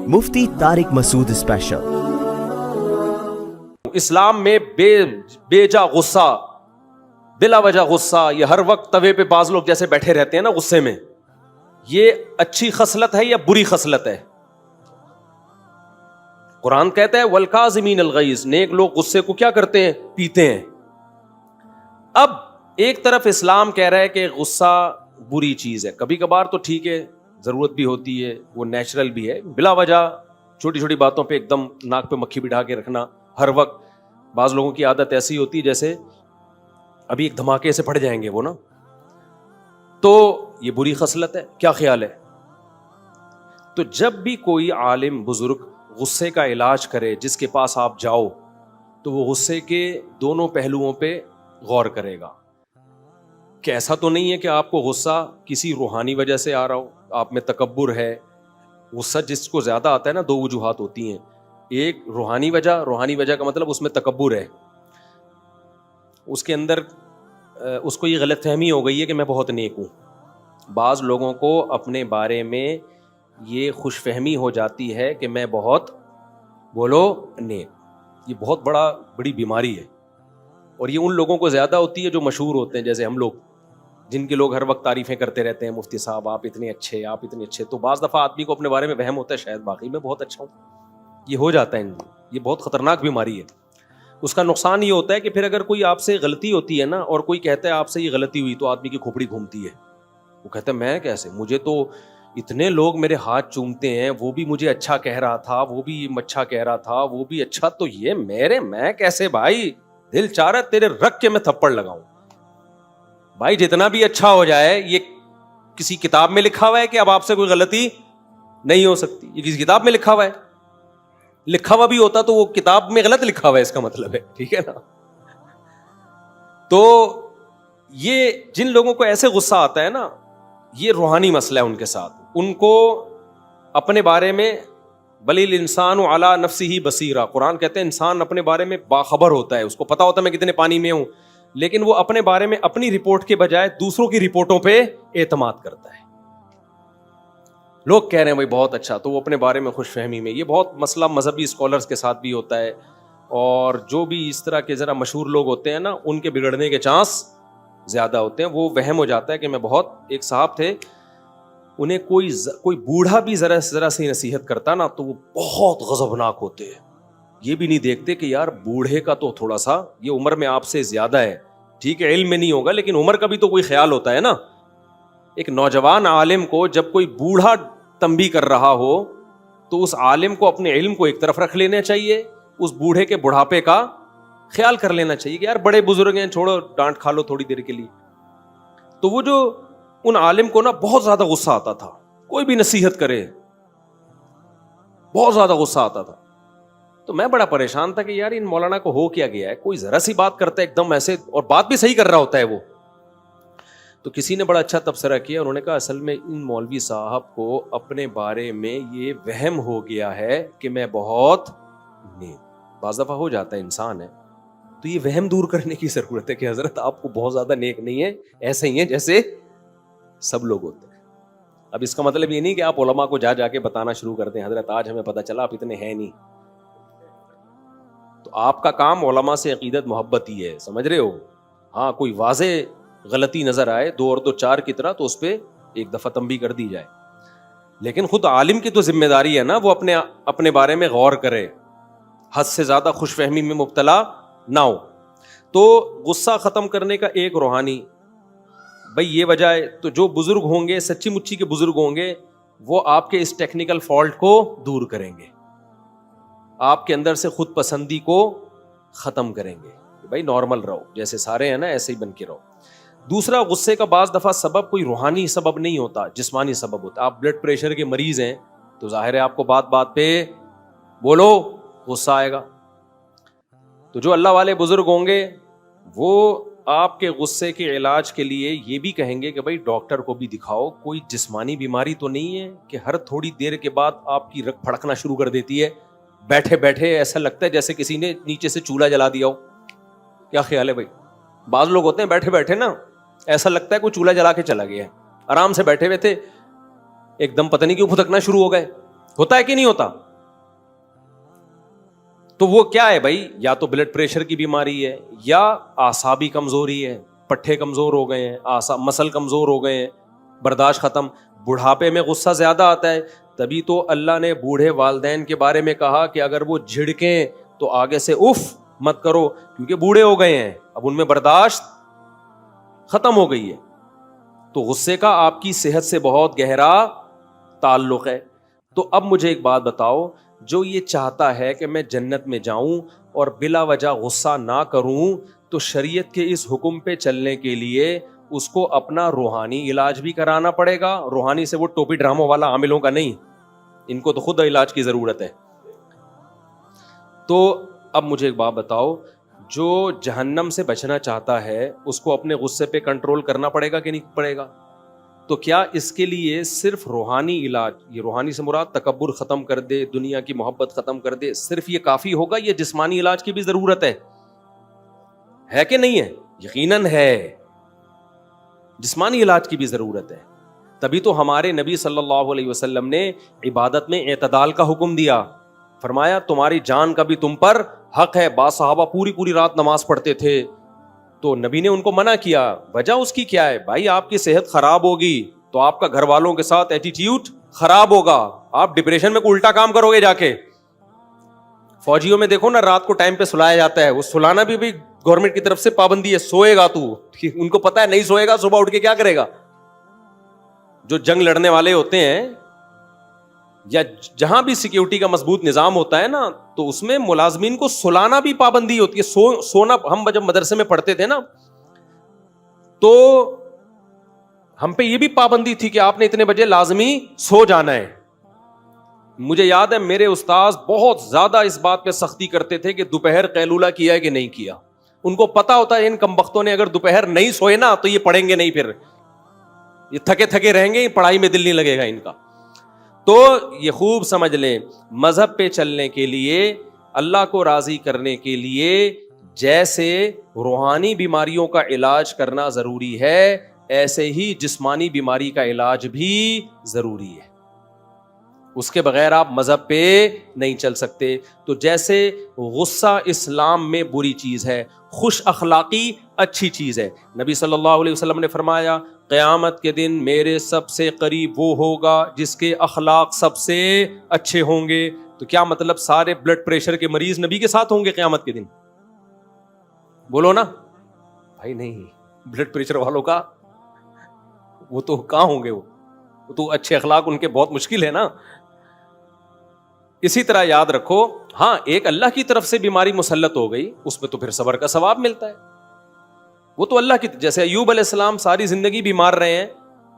مفتی طارق مسعود special. اسلام میں بے جا غصہ، بلا وجہ غصہ، یہ ہر وقت توے پہ بعض لوگ جیسے بیٹھے رہتے ہیں نا غصے میں، یہ اچھی خصلت ہے یا بری خصلت ہے؟ قرآن کہتا ہے والکاظمین الغیظ، نیک لوگ غصے کو کیا کرتے ہیں؟ پیتے ہیں۔ اب ایک طرف اسلام کہہ رہا ہے کہ غصہ بری چیز ہے، کبھی کبھار تو ٹھیک ہے، ضرورت بھی ہوتی ہے، وہ نیچرل بھی ہے، بلا وجہ چھوٹی چھوٹی باتوں پہ ایک دم ناک پہ مکھی بٹھا کے رکھنا ہر وقت۔ بعض لوگوں کی عادت ایسی ہوتی ہے جیسے ابھی ایک دھماکے سے پھٹ جائیں گے وہ نا، تو یہ بری خصلت ہے۔ کیا خیال ہے؟ تو جب بھی کوئی عالم بزرگ غصے کا علاج کرے، جس کے پاس آپ جاؤ، تو وہ غصے کے دونوں پہلوؤں پہ غور کرے گا کہ ایسا تو نہیں ہے کہ آپ کو غصہ کسی روحانی وجہ سے آ رہا ہو، آپ میں تکبر ہے۔ غصہ جس کو زیادہ آتا ہے نا، دو وجوہات ہوتی ہیں، ایک روحانی وجہ کا مطلب اس میں تکبر ہے، اس کے اندر اس کو یہ غلط فہمی ہو گئی ہے کہ میں بہت نیک ہوں۔ بعض لوگوں کو اپنے بارے میں یہ خوش فہمی ہو جاتی ہے کہ میں بہت نیک، یہ بہت بڑی بیماری ہے، اور یہ ان لوگوں کو زیادہ ہوتی ہے جو مشہور ہوتے ہیں، جیسے ہم لوگ، جن کے لوگ ہر وقت تعریفیں کرتے رہتے ہیں، مفتی صاحب آپ اتنے اچھے، تو بعض دفعہ آدمی کو اپنے بارے میں وہم ہوتا ہے شاید واقعی میں بہت اچھا ہوں۔ یہ ہو جاتا ہے، یہ بہت خطرناک بیماری ہے۔ اس کا نقصان یہ ہوتا ہے کہ پھر اگر کوئی آپ سے غلطی ہوتی ہے نا، اور کوئی کہتا ہے آپ سے یہ غلطی ہوئی، تو آدمی کی کھوپڑی گھومتی ہے، وہ کہتا ہے میں کیسے، مجھے تو اتنے لوگ میرے ہاتھ چومتے ہیں، وہ بھی مجھے اچھا کہہ رہا تھا، وہ بھی اچھا کہہ رہا تھا، وہ بھی اچھا، تو یہ میں کیسے؟ بھائی دل چاہ رہا ہے تیرے رکھ کے میں تھپڑ لگاؤں۔ بھائی جتنا بھی اچھا ہو جائے، یہ کسی کتاب میں لکھا ہوا ہے کہ اب آپ سے کوئی غلطی نہیں ہو سکتی؟ یہ کسی کتاب میں لکھا ہوا ہے؟ لکھا ہوا بھی ہوتا تو وہ کتاب میں غلط لکھا ہوا ہے، اس کا مطلب ہے، ٹھیک ہے نا؟ تو یہ جن لوگوں کو ایسے غصہ آتا ہے نا، یہ روحانی مسئلہ ہے ان کے ساتھ۔ ان کو اپنے بارے میں بل الانسان علی نفسہ بصیرہ، قرآن کہتے ہیں انسان اپنے بارے میں باخبر ہوتا ہے، اس کو پتا ہوتا ہے میں کتنے پانی میں ہوں، لیکن وہ اپنے بارے میں اپنی رپورٹ کے بجائے دوسروں کی رپورٹوں پہ اعتماد کرتا ہے۔ لوگ کہہ رہے ہیں بھائی بہت اچھا، تو وہ اپنے بارے میں خوش فہمی میں۔ یہ بہت مسئلہ مذہبی اسکالرز کے ساتھ بھی ہوتا ہے، اور جو بھی اس طرح کے ذرا مشہور لوگ ہوتے ہیں نا، ان کے بگڑنے کے چانس زیادہ ہوتے ہیں۔ وہ وہم ہو جاتا ہے کہ میں بہت، ایک صاحب تھے، انہیں کوئی بوڑھا بھی ذرا سی نصیحت کرتا نا تو وہ بہت غضبناک ہوتے ہیں، یہ بھی نہیں دیکھتے کہ یار بوڑھے کا تو تھوڑا سا یہ عمر میں آپ سے زیادہ ہے، ٹھیک ہے علم میں نہیں ہوگا لیکن عمر کا بھی تو کوئی خیال ہوتا ہے نا۔ ایک نوجوان عالم کو جب کوئی بوڑھا تنبیہ کر رہا ہو تو اس عالم کو اپنے علم کو ایک طرف رکھ لینا چاہیے، اس بوڑھے کے بڑھاپے کا خیال کر لینا چاہیے کہ یار بڑے بزرگ ہیں، چھوڑو ڈانٹ کھا لو تھوڑی دیر کے لیے۔ تو وہ جو ان عالم کو نا بہت زیادہ غصہ آتا تھا، کوئی بھی نصیحت کرے بہت زیادہ غصہ آتا تھا۔ تو میں بڑا پریشان تھا کہ یار ان مولانا کو ہو کیا گیا ہے، کوئی ذرا سی بات کرتا ہے ایک دم ایسے، اور بات بھی صحیح کر رہا ہوتا ہے وہ۔ تو کسی نے بڑا اچھا تبصرہ کیا، انہوں نے کہا اصل میں ان مولوی صاحب کو اپنے بارے میں یہ وہم ہو گیا ہے کہ میں بہت نیک۔ بعض دفعہ ہو جاتا ہے، انسان ہے، تو یہ وہم دور کرنے کی ضرورت ہے کہ حضرت آپ کو بہت زیادہ نیک نہیں ہے، ایسے ہی ہیں جیسے سب لوگ ہوتے ہیں۔ اب اس کا مطلب یہ نہیں کہ آپ علماء کو جا کے بتانا شروع کر دیں حضرت آج ہمیں پتہ چلا آپ اتنے ہیں نہیں۔ تو آپ کا کام علماء سے عقیدت محبت ہی ہے، سمجھ رہے ہو؟ ہاں کوئی واضح غلطی نظر آئے 2 اور 2 4 کی طرح، تو اس پہ ایک دفعہ تنبیہ کر دی جائے، لیکن خود عالم کی تو ذمہ داری ہے نا وہ اپنے بارے میں غور کرے، حد سے زیادہ خوش فہمی میں مبتلا نہ ہو۔ تو غصہ ختم کرنے کا ایک روحانی بھائی یہ وجہ ہے، تو جو بزرگ ہوں گے، سچی مچی کے بزرگ ہوں گے، وہ آپ کے اس ٹیکنیکل فالٹ کو دور کریں گے، آپ کے اندر سے خود پسندی کو ختم کریں گے کہ بھائی نارمل رہو، جیسے سارے ہیں نا ایسے ہی بن کے رہو۔ دوسرا، غصے کا بعض دفعہ سبب کوئی روحانی سبب نہیں ہوتا، جسمانی سبب ہوتا۔ آپ بلڈ پریشر کے مریض ہیں تو ظاہر ہے آپ کو بات بات پہ بولو غصہ آئے گا۔ تو جو اللہ والے بزرگ ہوں گے وہ آپ کے غصے کے علاج کے لیے یہ بھی کہیں گے کہ بھائی ڈاکٹر کو بھی دکھاؤ، کوئی جسمانی بیماری تو نہیں ہے کہ ہر تھوڑی دیر کے بعد آپ کی رگ پھڑکنا شروع کر دیتی ہے، بیٹھے بیٹھے ایسا لگتا ہے جیسے کسی نے نیچے سے چولہا جلا دیا ہو۔ کیا خیال ہے بھائی؟ بعض لوگ ہوتے ہیں بیٹھے بیٹھے نا ایسا لگتا ہے کوئی چولہا جلا کے چلا گیا ہے، آرام سے بیٹھے ہوئے تھے، ایک دم پتہ نہیں کیوں پھٹکنا شروع ہو گئے، ہوتا ہے کہ نہیں ہوتا؟ تو وہ کیا ہے بھائی؟ یا تو بلڈ پریشر کی بیماری ہے، یا اعصابی کمزوری ہے، پٹھے کمزور ہو گئے ہیں، مسل کمزور ہو گئے ہیں، برداشت ختم. بڑھاپے میں غصہ زیادہ آتا ہے. تبھی تو اللہ نے بوڑھے والدین کے بارے میں کہا کہ اگر وہ جھڑکیں تو آگے سے اف مت کرو، کیونکہ بوڑھے ہو گئے ہیں، اب ان میں برداشت ختم ہو گئی ہے. تو غصے کا آپ کی صحت سے بہت گہرا تعلق ہے. تو اب مجھے ایک بات بتاؤ، جو یہ چاہتا ہے کہ میں جنت میں جاؤں اور بلا وجہ غصہ نہ کروں، تو شریعت کے اس حکم پہ چلنے کے لیے اس کو اپنا روحانی علاج بھی کرانا پڑے گا. روحانی سے وہ ٹوپی ڈراموں والا عاملوں کا نہیں، ان کو تو خود علاج کی ضرورت ہے. تو اب مجھے ایک بات بتاؤ، جو جہنم سے بچنا چاہتا ہے اس کو اپنے غصے پہ کنٹرول کرنا پڑے گا کہ نہیں پڑے گا؟ تو کیا اس کے لیے صرف روحانی علاج، یہ روحانی سے مراد تکبر ختم کر دے، دنیا کی محبت ختم کر دے، صرف یہ کافی ہوگا؟ یہ جسمانی علاج کی بھی ضرورت ہے کہ نہیں ہے؟ یقیناً ہے، جسمانی علاج کی بھی ضرورت ہے. تبھی تو ہمارے نبی صلی اللہ علیہ وسلم نے عبادت میں اعتدال کا حکم دیا. فرمایا تمہاری جان کا بھی تم پر حق ہے. بعض صحابہ پوری رات نماز پڑھتے تھے تو نبی نے ان کو منع کیا. وجہ اس کی کیا ہے؟ بھائی آپ کی صحت خراب ہوگی تو آپ کا گھر والوں کے ساتھ ایٹیٹیوڈ خراب ہوگا، آپ ڈپریشن میں الٹا کام کرو گے جا کے. فوجیوں میں دیکھو نا، رات کو ٹائم پہ سلایا جاتا ہے، وہ سلانا بھی گورنمنٹ کی طرف سے پابندی ہے. سوئے گا تو ان کو پتا ہے نہیں سوئے گا صبح اٹھ کے کیا کرے گا. جو جنگ لڑنے والے ہوتے ہیں یا جہاں بھی سیکیورٹی کا مضبوط نظام ہوتا ہے نا، تو اس میں ملازمین کو سلانا بھی پابندی ہوتی ہے. سونا ہم جب مدرسے میں پڑھتے تھے نا تو ہم پہ یہ بھی پابندی تھی کہ آپ نے اتنے بجے لازمی سو جانا ہے. مجھے یاد ہے میرے استاذ بہت زیادہ اس بات پہ سختی کرتے تھے کہ دوپہر قیلولہ کیا ہے کہ نہیں کیا. ان کو پتا ہوتا ہے ان کمبختوں نے اگر دوپہر نہیں سوئے نا تو یہ پڑھیں گے نہیں، پھر یہ تھکے تھکے رہیں گے، پڑھائی میں دل نہیں لگے گا ان کا. تو یہ خوب سمجھ لیں، مذہب پہ چلنے کے لیے، اللہ کو راضی کرنے کے لیے جیسے روحانی بیماریوں کا علاج کرنا ضروری ہے، ایسے ہی جسمانی بیماری کا علاج بھی ضروری ہے. اس کے بغیر آپ مذہب پہ نہیں چل سکتے. تو جیسے غصہ اسلام میں بری چیز ہے، خوش اخلاقی اچھی چیز ہے. نبی صلی اللہ علیہ وسلم نے فرمایا قیامت کے دن میرے سب سے قریب وہ ہوگا جس کے اخلاق سب سے اچھے ہوں گے. تو کیا مطلب سارے بلڈ پریشر کے مریض نبی کے ساتھ ہوں گے قیامت کے دن؟ بولو نا بھائی. نہیں، بلڈ پریشر والوں کا وہ تو کہاں ہوں گے، وہ تو اچھے اخلاق ان کے بہت مشکل ہے نا. اسی طرح یاد رکھو، ہاں ایک اللہ کی طرف سے بیماری مسلط ہو گئی، اس میں تو پھر صبر کا ثواب ملتا ہے. وہ تو اللہ کی، جیسے ایوب علیہ السلام ساری زندگی بیمار رہے ہیں،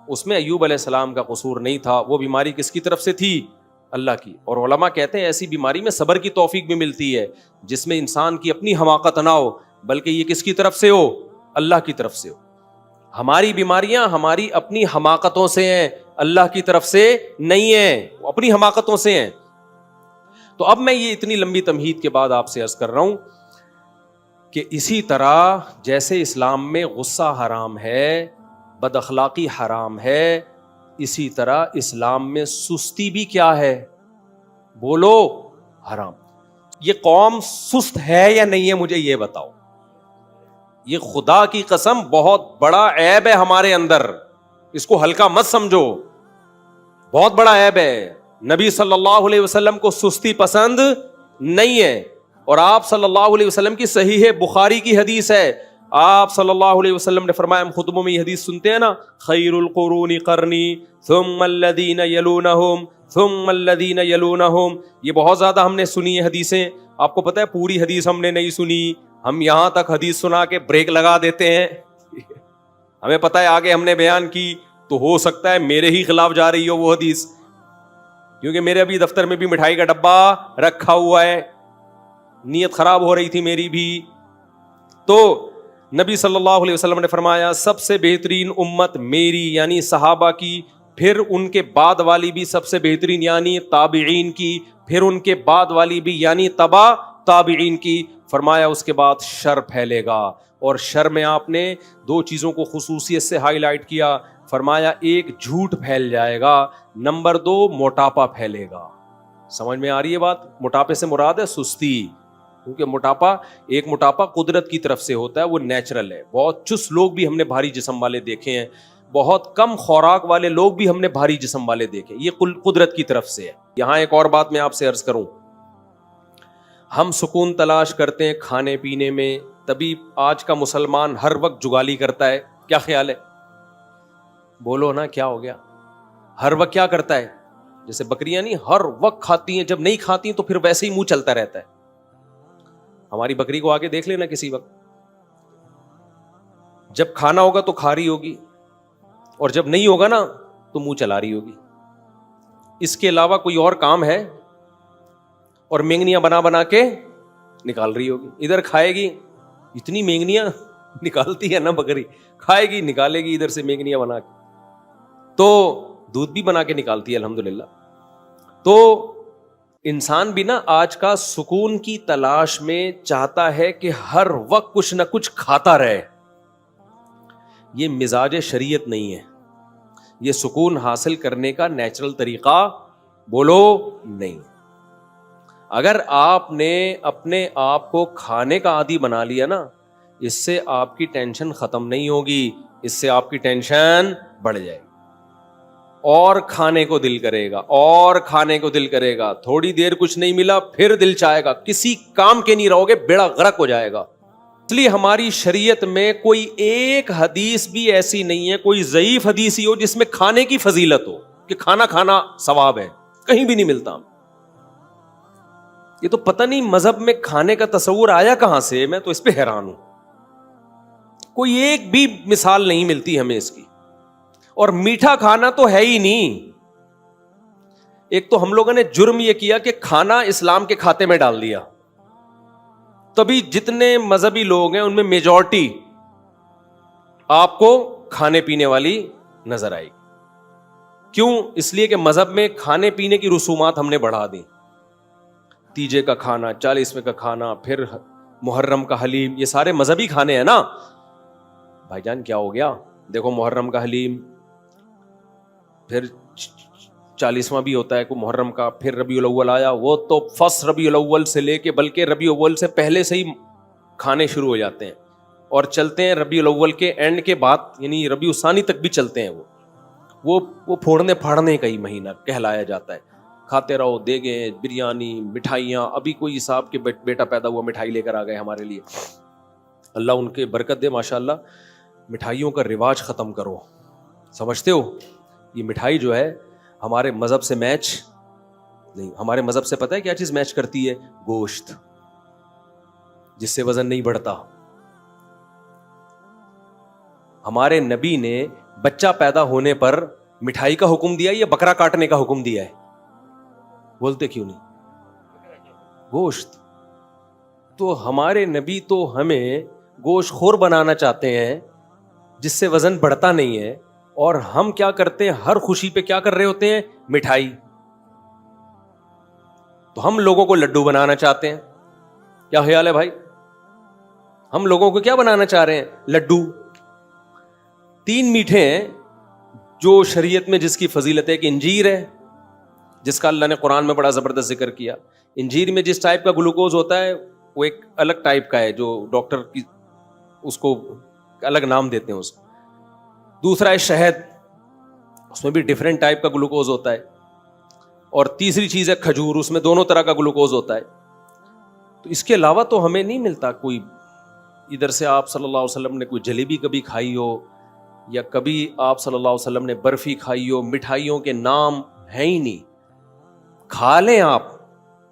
اس میں ایوب علیہ السلام کا قصور نہیں تھا. وہ بیماری کس کی طرف سے تھی؟ اللہ کی. اور علماء کہتے ہیں ایسی بیماری میں صبر کی توفیق بھی ملتی ہے، جس میں انسان کی اپنی حماقت نہ ہو، بلکہ یہ کس کی طرف سے ہو؟ اللہ کی طرف سے ہو. ہماری بیماریاں ہماری اپنی حماقتوں سے ہیں، اللہ کی طرف سے نہیں ہیں، وہ اپنی حماقتوں سے ہیں. تو اب میں یہ اتنی لمبی تمہید کے بعد آپ سے عرض کر رہا ہوں کہ اسی طرح جیسے اسلام میں غصہ حرام ہے، بد اخلاقی حرام ہے، اسی طرح اسلام میں سستی بھی کیا ہے؟ بولو، حرام. یہ قوم سست ہے یا نہیں ہے مجھے یہ بتاؤ. یہ خدا کی قسم بہت بڑا عیب ہے ہمارے اندر، اس کو ہلکا مت سمجھو، بہت بڑا عیب ہے. نبی صلی اللہ علیہ وسلم کو سستی پسند نہیں ہے. اور آپ صلی اللہ علیہ وسلم کی صحیح بخاری کی حدیث ہے، آپ صلی اللہ علیہ وسلم نے فرمایا، ہم خطبوں میں یہ حدیث سنتے ہیں نا، خیر القرون قرنی ثم الذین یلونہم ثم الذین یلونہم. یہ بہت زیادہ ہم نے سنی ہے حدیثیں. آپ کو پتہ ہے پوری حدیث ہم نے نہیں سنی، ہم یہاں تک حدیث سنا کے بریک لگا دیتے ہیں. ہمیں پتہ ہے آگے ہم نے بیان کی تو ہو سکتا ہے میرے ہی خلاف جا رہی ہو وہ حدیث، کیونکہ میرے ابھی دفتر میں بھی مٹھائی کا ڈبہ رکھا ہوا ہے، نیت خراب ہو رہی تھی میری بھی. تو نبی صلی اللہ علیہ وسلم نے فرمایا سب سے بہترین امت میری یعنی صحابہ کی، پھر ان کے بعد والی بھی سب سے بہترین یعنی تابعین کی، پھر ان کے بعد والی بھی یعنی تبع تابعین کی. فرمایا اس کے بعد شر پھیلے گا، اور شر میں آپ نے دو چیزوں کو خصوصیت سے ہائی لائٹ کیا. فرمایا ایک جھوٹ پھیل جائے گا، نمبر دو موٹاپا پھیلے گا. سمجھ میں آ رہی ہے بات؟ موٹاپے سے مراد ہے سستی، کیونکہ موٹاپا قدرت کی طرف سے ہوتا ہے، وہ نیچرل ہے. بہت چست لوگ بھی ہم نے بھاری جسم والے دیکھے ہیں، بہت کم خوراک والے لوگ بھی ہم نے بھاری جسم والے دیکھے، یہ قدرت کی طرف سے ہے. یہاں ایک اور بات میں آپ سے عرض کروں، ہم سکون تلاش کرتے ہیں کھانے پینے میں، تبھی آج کا مسلمان ہر وقت جگالی کرتا ہے. کیا خیال ہے؟ بولو نا، کیا ہو گیا؟ ہر وقت کیا کرتا ہے؟ جیسے بکریاں نہیں ہر وقت کھاتی ہیں، جب نہیں کھاتی تو پھر ویسے ہی منہ چلتا رہتا ہے. ہماری بکری کو آگے دیکھ لینا کسی وقت، جب کھانا ہوگا تو کھا رہی ہوگی، اور جب نہیں ہوگا نا تو منہ چلا رہی ہوگی. اس کے علاوہ کوئی اور کام ہے؟ اور مینگنیاں بنا بنا کے نکال رہی ہوگی. ادھر کھائے گی، اتنی مینگنیاں نکالتی ہے نا بکری، کھائے گی نکالے گی ادھر سے مینگنیاں بنا کے، تو دودھ بھی بنا کے نکالتی ہے الحمدللہ. تو انسان بھی نا آج کا سکون کی تلاش میں چاہتا ہے کہ ہر وقت کچھ نہ کچھ کھاتا رہے. یہ مزاج شریعت نہیں ہے، یہ سکون حاصل کرنے کا نیچرل طریقہ بولو نہیں. اگر آپ نے اپنے آپ کو کھانے کا عادی بنا لیا نا، اس سے آپ کی ٹینشن ختم نہیں ہوگی، اس سے آپ کی ٹینشن بڑھ جائے گی، اور کھانے کو دل کرے گا، اور کھانے کو دل کرے گا. تھوڑی دیر کچھ نہیں ملا پھر دل چاہے گا، کسی کام کے نہیں رہو گے، بیڑا غرق ہو جائے گا. اس لیے ہماری شریعت میں کوئی ایک حدیث بھی ایسی نہیں ہے، کوئی ضعیف حدیث ہی ہو جس میں کھانے کی فضیلت ہو کہ کھانا کھانا ثواب ہے، کہیں بھی نہیں ملتا. یہ تو پتہ نہیں مذہب میں کھانے کا تصور آیا کہاں سے، میں تو اس پہ حیران ہوں. کوئی ایک بھی مثال نہیں ملتی ہمیں اس کی. اور میٹھا کھانا تو ہے ہی نہیں. ایک تو ہم لوگوں نے جرم یہ کیا کہ کھانا اسلام کے کھاتے میں ڈال دیا، تبھی جتنے مذہبی لوگ ہیں ان میں میجورٹی آپ کو کھانے پینے والی نظر آئی. کیوں؟ اس لیے کہ مذہب میں کھانے پینے کی رسومات ہم نے بڑھا دی. تیجے کا کھانا، 40ویں کا کھانا، پھر محرم کا حلیم، یہ سارے مذہبی کھانے ہیں نا. بھائی جان کیا ہو گیا؟ دیکھو محرم کا حلیم، پھر 40واں بھی ہوتا ہے کو محرم کا، پھر ربیع الاول آیا، وہ تو فرسٹ ربیع الاول سے لے کے بلکہ ربیع الاول سے پہلے سے ہی کھانے شروع ہو جاتے ہیں اور چلتے ہیں ربیع الاول کے اینڈ کے بعد، یعنی ربیع الثانی تک بھی چلتے ہیں. وہ پھوڑنے پھاڑنے کا ہی مہینہ کہلایا جاتا ہے. کھاتے رہو، دیگیں، بریانی، مٹھائیاں. ابھی کوئی صاحب کے بیٹا پیدا ہوا، مٹھائی لے کر آ گئے ہمارے لیے، اللہ ان کے برکت دے ماشاءاللہ. مٹھائیوں کا رواج ختم کرو. سمجھتے ہو یہ مٹھائی جو ہے ہمارے مذہب سے میچ نہیں. ہمارے مذہب سے پتہ ہے کیا چیز میچ کرتی ہے؟ گوشت، جس سے وزن نہیں بڑھتا. ہمارے نبی نے بچہ پیدا ہونے پر مٹھائی کا حکم دیا یا بکرا کاٹنے کا حکم دیا ہے؟ بولتے کیوں نہیں؟ گوشت. تو ہمارے نبی تو ہمیں گوشت خور بنانا چاہتے ہیں جس سے وزن بڑھتا نہیں ہے، اور ہم کیا کرتے ہیں؟ ہر خوشی پہ کیا کر رہے ہوتے ہیں؟ مٹھائی. تو ہم لوگوں کو لڈو بنانا چاہتے ہیں. کیا خیال ہے بھائی؟ ہم لوگوں کو کیا بنانا چاہ رہے ہیں؟ لڈو. 3 میٹھے ہیں جو شریعت میں جس کی فضیلت ہے، کہ انجیر ہے جس کا اللہ نے قرآن میں بڑا زبردست ذکر کیا. انجیر میں جس ٹائپ کا گلوکوز ہوتا ہے وہ ایک الگ ٹائپ کا ہے، جو ڈاکٹر کی اس کو الگ نام دیتے ہیں اس کو. دوسرا ہے شہد، اس میں بھی ڈیفرنٹ ٹائپ کا گلوکوز ہوتا ہے. اور تیسری چیز ہے کھجور، اس میں دونوں طرح کا گلوکوز ہوتا ہے. تو اس کے علاوہ تو ہمیں نہیں ملتا کوئی. ادھر سے آپ صلی اللہ علیہ وسلم نے کوئی جلیبی کبھی کھائی ہو، یا کبھی آپ صلی اللہ علیہ وسلم نے برفی کھائی ہو. مٹھائیوں کے نام ہیں ہی نہیں. کھا لیں آپ،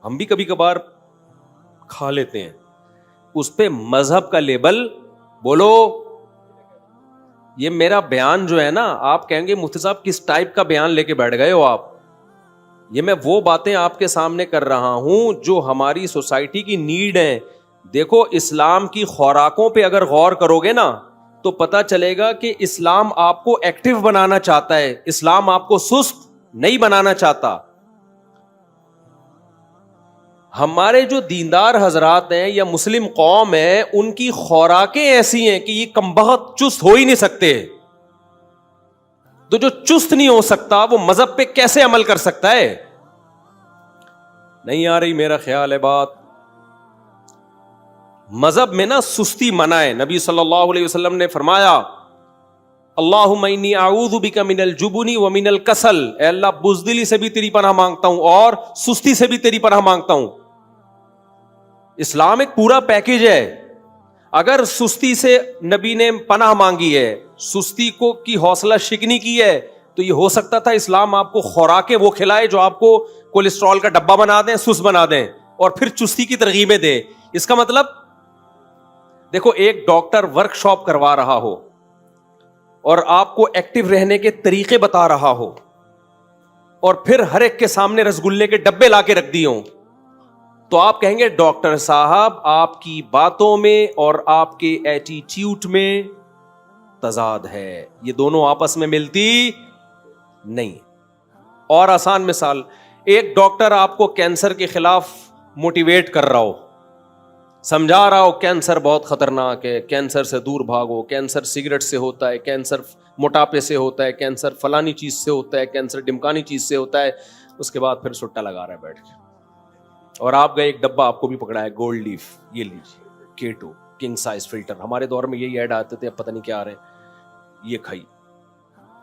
ہم بھی کبھی کبھار کھا لیتے ہیں، اس پہ مذہب کا لیبل بولو. یہ میرا بیان جو ہے نا، آپ کہیں گے مفتی صاحب کس ٹائپ کا بیان لے کے بیٹھ گئے ہو آپ. یہ میں وہ باتیں آپ کے سامنے کر رہا ہوں جو ہماری سوسائٹی کی نیڈ ہیں. دیکھو اسلام کی خوراکوں پہ اگر غور کرو گے نا تو پتہ چلے گا کہ اسلام آپ کو ایکٹیو بنانا چاہتا ہے، اسلام آپ کو سست نہیں بنانا چاہتا. ہمارے جو دیندار حضرات ہیں یا مسلم قوم ہے، ان کی خوراکیں ایسی ہیں کہ یہ کمبخت چست ہو ہی نہیں سکتے. تو جو چست نہیں ہو سکتا وہ مذہب پہ کیسے عمل کر سکتا ہے؟ نہیں آ رہی میرا خیال ہے بات. مذہب میں نا سستی منع ہے. نبی صلی اللہ علیہ وسلم نے فرمایا اللہم انی اعوذ بک من الجبن ومن الکسل، اے اللہ بزدلی سے بھی تیری پناہ مانگتا ہوں اور سستی سے بھی تیری پناہ مانگتا ہوں. اسلام ایک پورا پیکج ہے. اگر سستی سے نبی نے پناہ مانگی ہے، سستی کو کی حوصلہ شکنی کی ہے، تو یہ ہو سکتا تھا اسلام آپ کو خوراکیں وہ کھلائے جو آپ کو کولیسٹرول کا ڈبہ بنا دیں، سست بنا دیں، اور پھر چستی کی ترغیبیں دے. اس کا مطلب دیکھو، ایک ڈاکٹر ورک شاپ کروا رہا ہو اور آپ کو ایکٹیو رہنے کے طریقے بتا رہا ہو، اور پھر ہر ایک کے سامنے رسگلے کے ڈبے لا کے رکھ دیے ہوں، تو آپ کہیں گے ڈاکٹر صاحب آپ کی باتوں میں اور آپ کے ایٹیٹیوڈ میں تضاد ہے، یہ دونوں آپس میں ملتی نہیں. اور آسان مثال، ایک ڈاکٹر آپ کو کینسر کے خلاف موٹیویٹ کر رہا ہو، سمجھا رہا ہو کینسر بہت خطرناک ہے، کینسر سے دور بھاگو، کینسر سگریٹ سے ہوتا ہے، کینسر موٹاپے سے ہوتا ہے، کینسر فلانی چیز سے ہوتا ہے، کینسر ڈمکانی چیز سے ہوتا ہے، اس کے بعد پھر سٹا لگا رہا ہے بیٹھ کے. اور آپ گئے ایک ڈبہ آپ کو بھی پکڑا ہے گولڈ لیف، یہ لیجیے K2 کنگ سائز فلٹر، ہمارے دور میں یہی ایڈ آتے تھے، اب پتہ نہیں کیا آ رہے ہیں، یہ کھائی.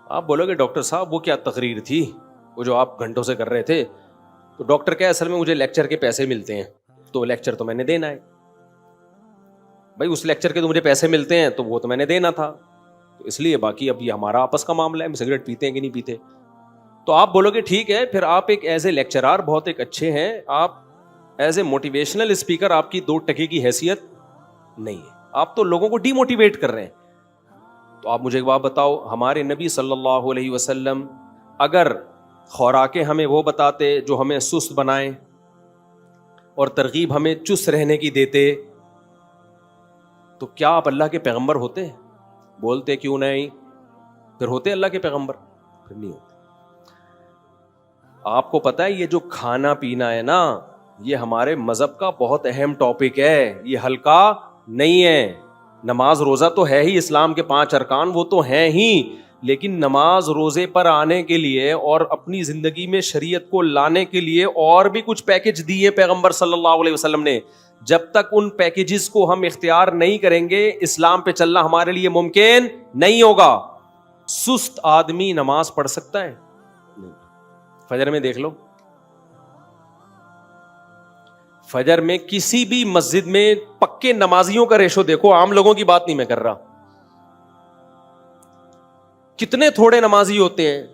آپ بولو گے ڈاکٹر صاحب وہ کیا تقریر تھی وہ جو آپ گھنٹوں سے کر رہے تھے؟ تو ڈاکٹر کیا، اصل میں مجھے لیکچر کے پیسے ملتے ہیں، تو لیکچر تو میں نے دینا ہے بھائی، اس لیکچر کے تو مجھے پیسے ملتے ہیں تو وہ تو میں نے دینا تھا، تو اس لیے باقی اب یہ ہمارا آپس کا معاملہ ہے، ہم سگریٹ پیتے ہیں کہ نہیں پیتے. تو آپ بولو گے ٹھیک ہے، پھر آپ ایک ایز اے لیکچرار بہت ایک اچھے ہیں، آپ ایز اے موٹیویشنل اسپیکر آپ کی 2 ٹکے کی حیثیت نہیں ہے، آپ تو لوگوں کو ڈی موٹیویٹ کر رہے ہیں. تو آپ مجھے ایک بات بتاؤ، ہمارے نبی صلی اللہ علیہ وسلم اگر خوراکیں ہمیں وہ بتاتے جو ہمیں سست بنائیں اور ترغیب ہمیں چست رہنے کی دیتے، تو کیا آپ اللہ کے پیغمبر ہوتے؟ بولتے کیوں نہیں، پھر ہوتے اللہ کے پیغمبر؟ پھر نہیں ہوتے. آپ کو پتا ہے یہ جو کھانا پینا ہے نا، یہ ہمارے مذہب کا بہت اہم ٹاپک ہے، یہ ہلکا نہیں ہے. نماز روزہ تو ہے ہی، اسلام کے 5 ارکان وہ تو ہیں ہی، لیکن نماز روزے پر آنے کے لیے اور اپنی زندگی میں شریعت کو لانے کے لیے اور بھی کچھ پیکج دیے پیغمبر صلی اللہ علیہ وسلم نے. جب تک ان پیکجز کو ہم اختیار نہیں کریں گے، اسلام پہ چلنا ہمارے لیے ممکن نہیں ہوگا. سست آدمی نماز پڑھ سکتا ہے؟ فجر میں دیکھ لو، فجر میں کسی بھی مسجد میں پکے نمازیوں کا ریشو دیکھو، عام لوگوں کی بات نہیں میں کر رہا، کتنے تھوڑے نمازی ہوتے ہیں.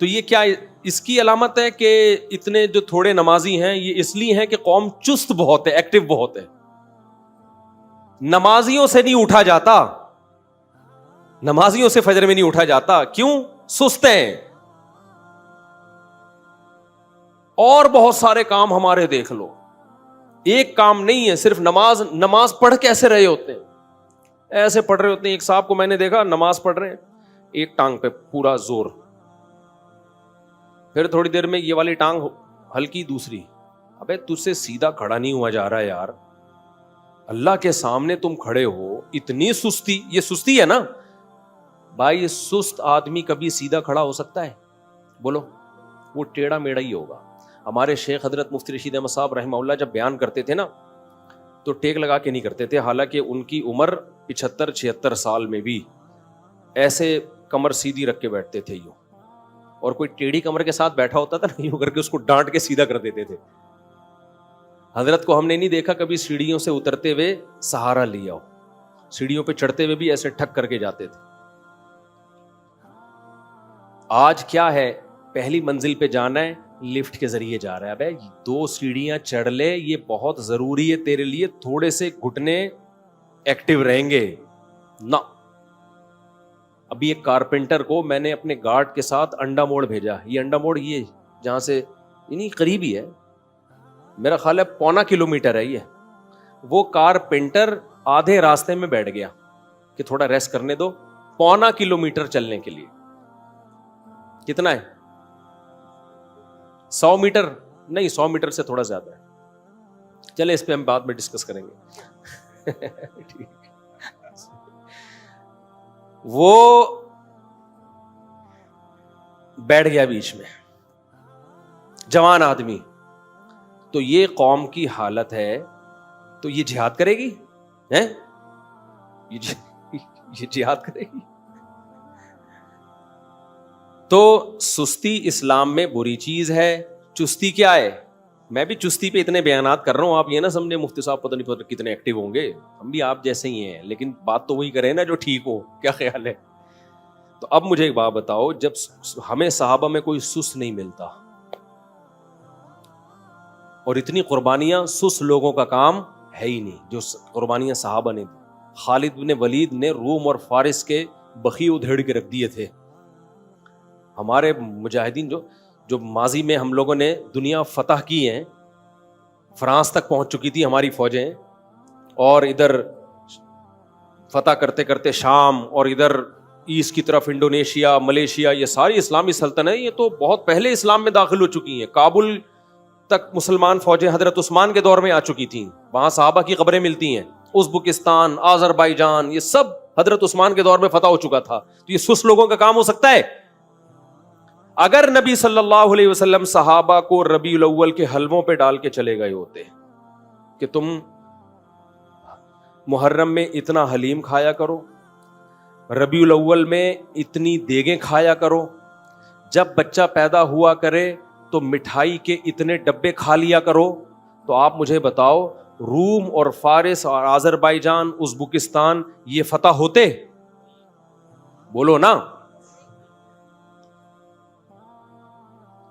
تو یہ کیا اس کی علامت ہے کہ اتنے جو تھوڑے نمازی ہیں یہ اس لیے ہیں کہ قوم چست بہت ہے، ایکٹیو بہت ہے. نمازیوں سے نہیں اٹھا جاتا، نمازیوں سے فجر میں نہیں اٹھا جاتا. کیوں؟ سست ہیں. اور بہت سارے کام ہمارے دیکھ لو، ایک کام نہیں ہے، صرف نماز پڑھ کیسے رہے ہوتے ہیں، ایسے پڑھ رہے ہوتے ہیں. ایک صاحب کو میں نے دیکھا نماز پڑھ رہے ہیں، ایک ٹانگ پہ پورا زور، پھر تھوڑی دیر میں یہ والی ٹانگ ہلکی، دوسری. ابے تجھ سے سیدھا کھڑا نہیں ہوا جا رہا ہے یار، اللہ کے سامنے تم کھڑے ہو، اتنی سستی، یہ سستی ہے نا بھائی. سست آدمی کبھی سیدھا کھڑا ہو سکتا ہے؟ بولو، وہ ٹیڑھا میڑھا ہی ہوگا. ہمارے شیخ حضرت مفتی رشید احمد صاحب رحمہ اللہ جب بیان کرتے تھے نا تو ٹیک لگا کے نہیں کرتے تھے، حالانکہ ان کی عمر 75-76 سال میں بھی ایسے کمر سیدھی رکھ کے بیٹھتے تھے یوں، اور کوئی ٹیڑھی کمر کے ساتھ بیٹھا ہوتا تھا نا یوں کر کے اس کو ڈانٹ کے سیدھا کر دیتے تھے. حضرت کو ہم نے نہیں دیکھا کبھی سیڑھیوں سے اترتے ہوئے سہارا لیا ہو، سیڑھیوں پہ چڑھتے ہوئے بھی ایسے ٹھک کر کے جاتے تھے. آج کیا ہے، پہلی منزل پہ جانا ہے لفٹ کے ذریعے جا رہا ہے. ابے 2 سیڑھیاں چڑھ لے، یہ بہت ضروری ہے تیرے لیے، تھوڑے سے گھٹنے ایکٹیو رہیں گے نا. ابھی ایک کارپینٹر کو میں نے اپنے گارڈ کے ساتھ انڈا موڑ بھیجا، یہ انڈا موڑ یہ جہاں سے یعنی قریب ہی ہے، میرا خیال ہے 0.25 کلومیٹر ہے یہ. وہ کارپینٹر آدھے راستے میں بیٹھ گیا کہ تھوڑا ریسٹ کرنے دو، 0.25 کلومیٹر چلنے کے لیے. کتنا ہے؟ 100 میٹر نہیں، 100 میٹر سے تھوڑا زیادہ ہے. چلے اس پہ ہم بعد میں ڈسکس کریں گے. وہ بیٹھ گیا بیچ میں، جوان آدمی تو یہ قوم کی حالت ہے، تو یہ جہاد کرے گی؟ یہ جہاد کرے گی؟ تو سستی اسلام میں بری چیز ہے۔ چستی کیا ہے؟ میں بھی چستی پہ اتنے بیانات کر رہا ہوں، آپ یہ نہ سمجھے مفتی صاحب پتہ نہیں کتنے ایکٹیو ہوں گے، ہم بھی آپ جیسے ہی ہیں، لیکن بات تو وہی کریں نا جو ٹھیک ہو۔ کیا خیال ہے؟ تو اب مجھے ایک بات بتاؤ، جب ہمیں صحابہ میں کوئی سست نہیں ملتا، اور اتنی قربانیاں سست لوگوں کا کام ہے ہی نہیں جو قربانیاں صحابہ نے دی۔ خالد بن ولید نے روم اور فارس کے بخی ادھیڑ کے رکھ دیے تھے۔ ہمارے مجاہدین جو ماضی میں ہم لوگوں نے دنیا فتح کی ہیں، فرانس تک پہنچ چکی تھی ہماری فوجیں، اور ادھر فتح کرتے کرتے شام، اور ادھر ایسٹ کی طرف انڈونیشیا، ملیشیا، یہ ساری اسلامی سلطنتیں یہ تو بہت پہلے اسلام میں داخل ہو چکی ہیں۔ کابل تک مسلمان فوجیں حضرت عثمان کے دور میں آ چکی تھیں، وہاں صحابہ کی قبریں ملتی ہیں۔ ازبکستان، آذربائیجان، یہ سب حضرت عثمان کے دور میں فتح ہو چکا تھا۔ تو یہ سست لوگوں کا کام ہو سکتا ہے؟ اگر نبی صلی اللہ علیہ وسلم صحابہ کو ربیع الاول کے حلووں پہ ڈال کے چلے گئے ہوتے کہ تم محرم میں اتنا حلیم کھایا کرو، ربیع الاول میں اتنی دیگیں کھایا کرو، جب بچہ پیدا ہوا کرے تو مٹھائی کے اتنے ڈبے کھا لیا کرو، تو آپ مجھے بتاؤ روم اور فارس اور آذربائیجان، ازبکستان یہ فتح ہوتے؟ بولو نا۔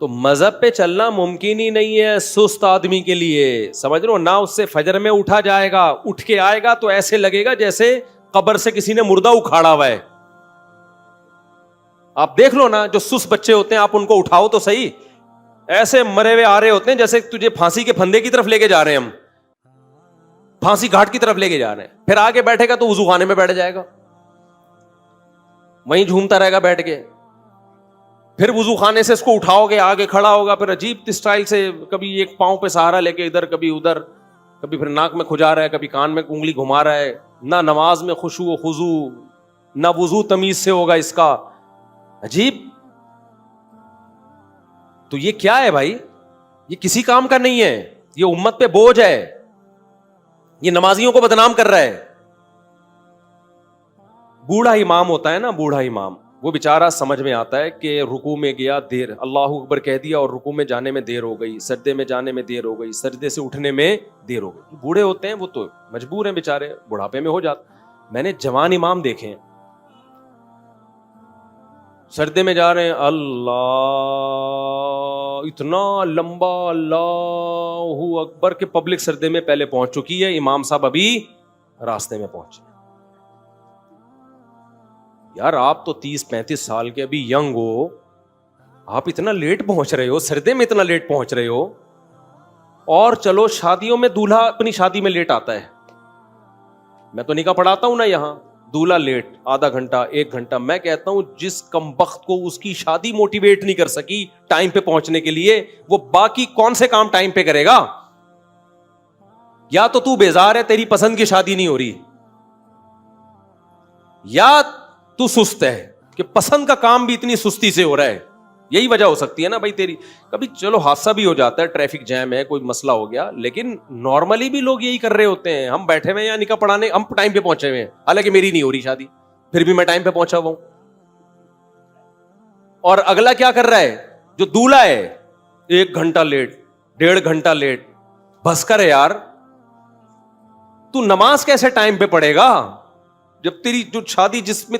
تو مذہب پہ چلنا ممکن ہی نہیں ہے سست آدمی کے لیے، سمجھ رہے ہو نا؟ اس سے فجر میں اٹھا جائے گا، اٹھ کے آئے گا تو ایسے لگے گا جیسے قبر سے کسی نے مردہ اکھاڑا ہوا ہے۔ آپ دیکھ لو نا، جو سست بچے ہوتے ہیں آپ ان کو اٹھاؤ تو صحیح، ایسے مرے ہوئے آ رہے ہوتے ہیں جیسے تجھے پھانسی کے پھندے کی طرف لے کے جا رہے ہیں، ہم پھانسی گھاٹ کی طرف لے کے جا رہے ہیں۔ پھر آگے بیٹھے گا تو وضو خانے میں بیٹھ جائے گا، وہیں جھومتا رہے گا بیٹھ کے۔ پھر وضو خانے سے اس کو اٹھاؤ گے، آگے کھڑا ہوگا، پھر عجیب اسٹائل سے کبھی ایک پاؤں پہ سہارا لے کے ادھر، کبھی ادھر، کبھی پھر ناک میں کھجا رہا ہے، کبھی کان میں انگلی گھما رہا ہے۔ نہ نماز میں خشوع و خضوع، نہ وضو تمیز سے ہوگا اس کا، عجیب۔ تو یہ کیا ہے بھائی؟ یہ کسی کام کا نہیں ہے، یہ امت پہ بوجھ ہے، یہ نمازیوں کو بدنام کر رہا ہے۔ بوڑھا امام ہوتا ہے نا، بوڑھا امام، وہ بیچارہ سمجھ میں آتا ہے کہ رکوع میں گیا، دیر اللہ اکبر کہہ دیا اور رکوع میں جانے میں دیر ہو گئی، سجدے میں جانے میں دیر ہو گئی، سجدے سے اٹھنے میں دیر ہو گئی۔ بوڑھے ہوتے ہیں وہ تو مجبور ہیں بیچارے، بڑھاپے میں ہو جاتا۔ میں نے جوان امام دیکھے ہیں، سجدے میں جا رہے ہیں، اللہ اتنا لمبا اللہ اکبر کہ پبلک سجدے میں پہلے پہنچ چکی ہے، امام صاحب ابھی راستے میں پہنچے۔ یار آپ تو 30-35 سال کے ابھی ینگ ہو، آپ اتنا لیٹ پہنچ رہے ہو، سردے میں اتنا لیٹ پہنچ رہے ہو۔ اور چلو شادیوں میں دولہا اپنی شادی میں لیٹ آتا ہے، میں تو نکاح پڑھاتا ہوں نا یہاں، دولہا لیٹ آدھا گھنٹہ 1 گھنٹہ، میں کہتا ہوں جس کمبخت کو اس کی شادی موٹیویٹ نہیں کر سکی ٹائم پہ پہنچنے کے لیے، وہ باقی کون سے کام ٹائم پہ کرے گا؟ یا تو بیزار ہے، تیری پسند کی شادی نہیں ہو رہی، یا تو سست ہے کہ پسند کا کام بھی اتنی سستی سے ہو رہا ہے۔ یہی وجہ ہو سکتی ہے نا بھائی تیری۔ کبھی چلو حادثہ بھی ہو جاتا ہے، ٹریفک جیم ہے، کوئی مسئلہ ہو گیا، لیکن نارملی بھی لوگ یہی کر رہے ہوتے ہیں، ہم بیٹھے ہوئے یا نکاح پڑھانے، ہم ٹائم پہ پہنچے ہوئے ہیں، حالانکہ میری نہیں ہو رہی شادی، پھر بھی میں ٹائم پہ پہنچا ہوا ہوں۔ اور اگلا کیا کر رہا ہے؟ جو دولہا ہے 1 گھنٹہ لیٹ، 1.5 گھنٹہ لیٹ۔ بس کر یار، تو نماز کیسے ٹائم پہ پڑھے گا جب تیری جو شادی جس میں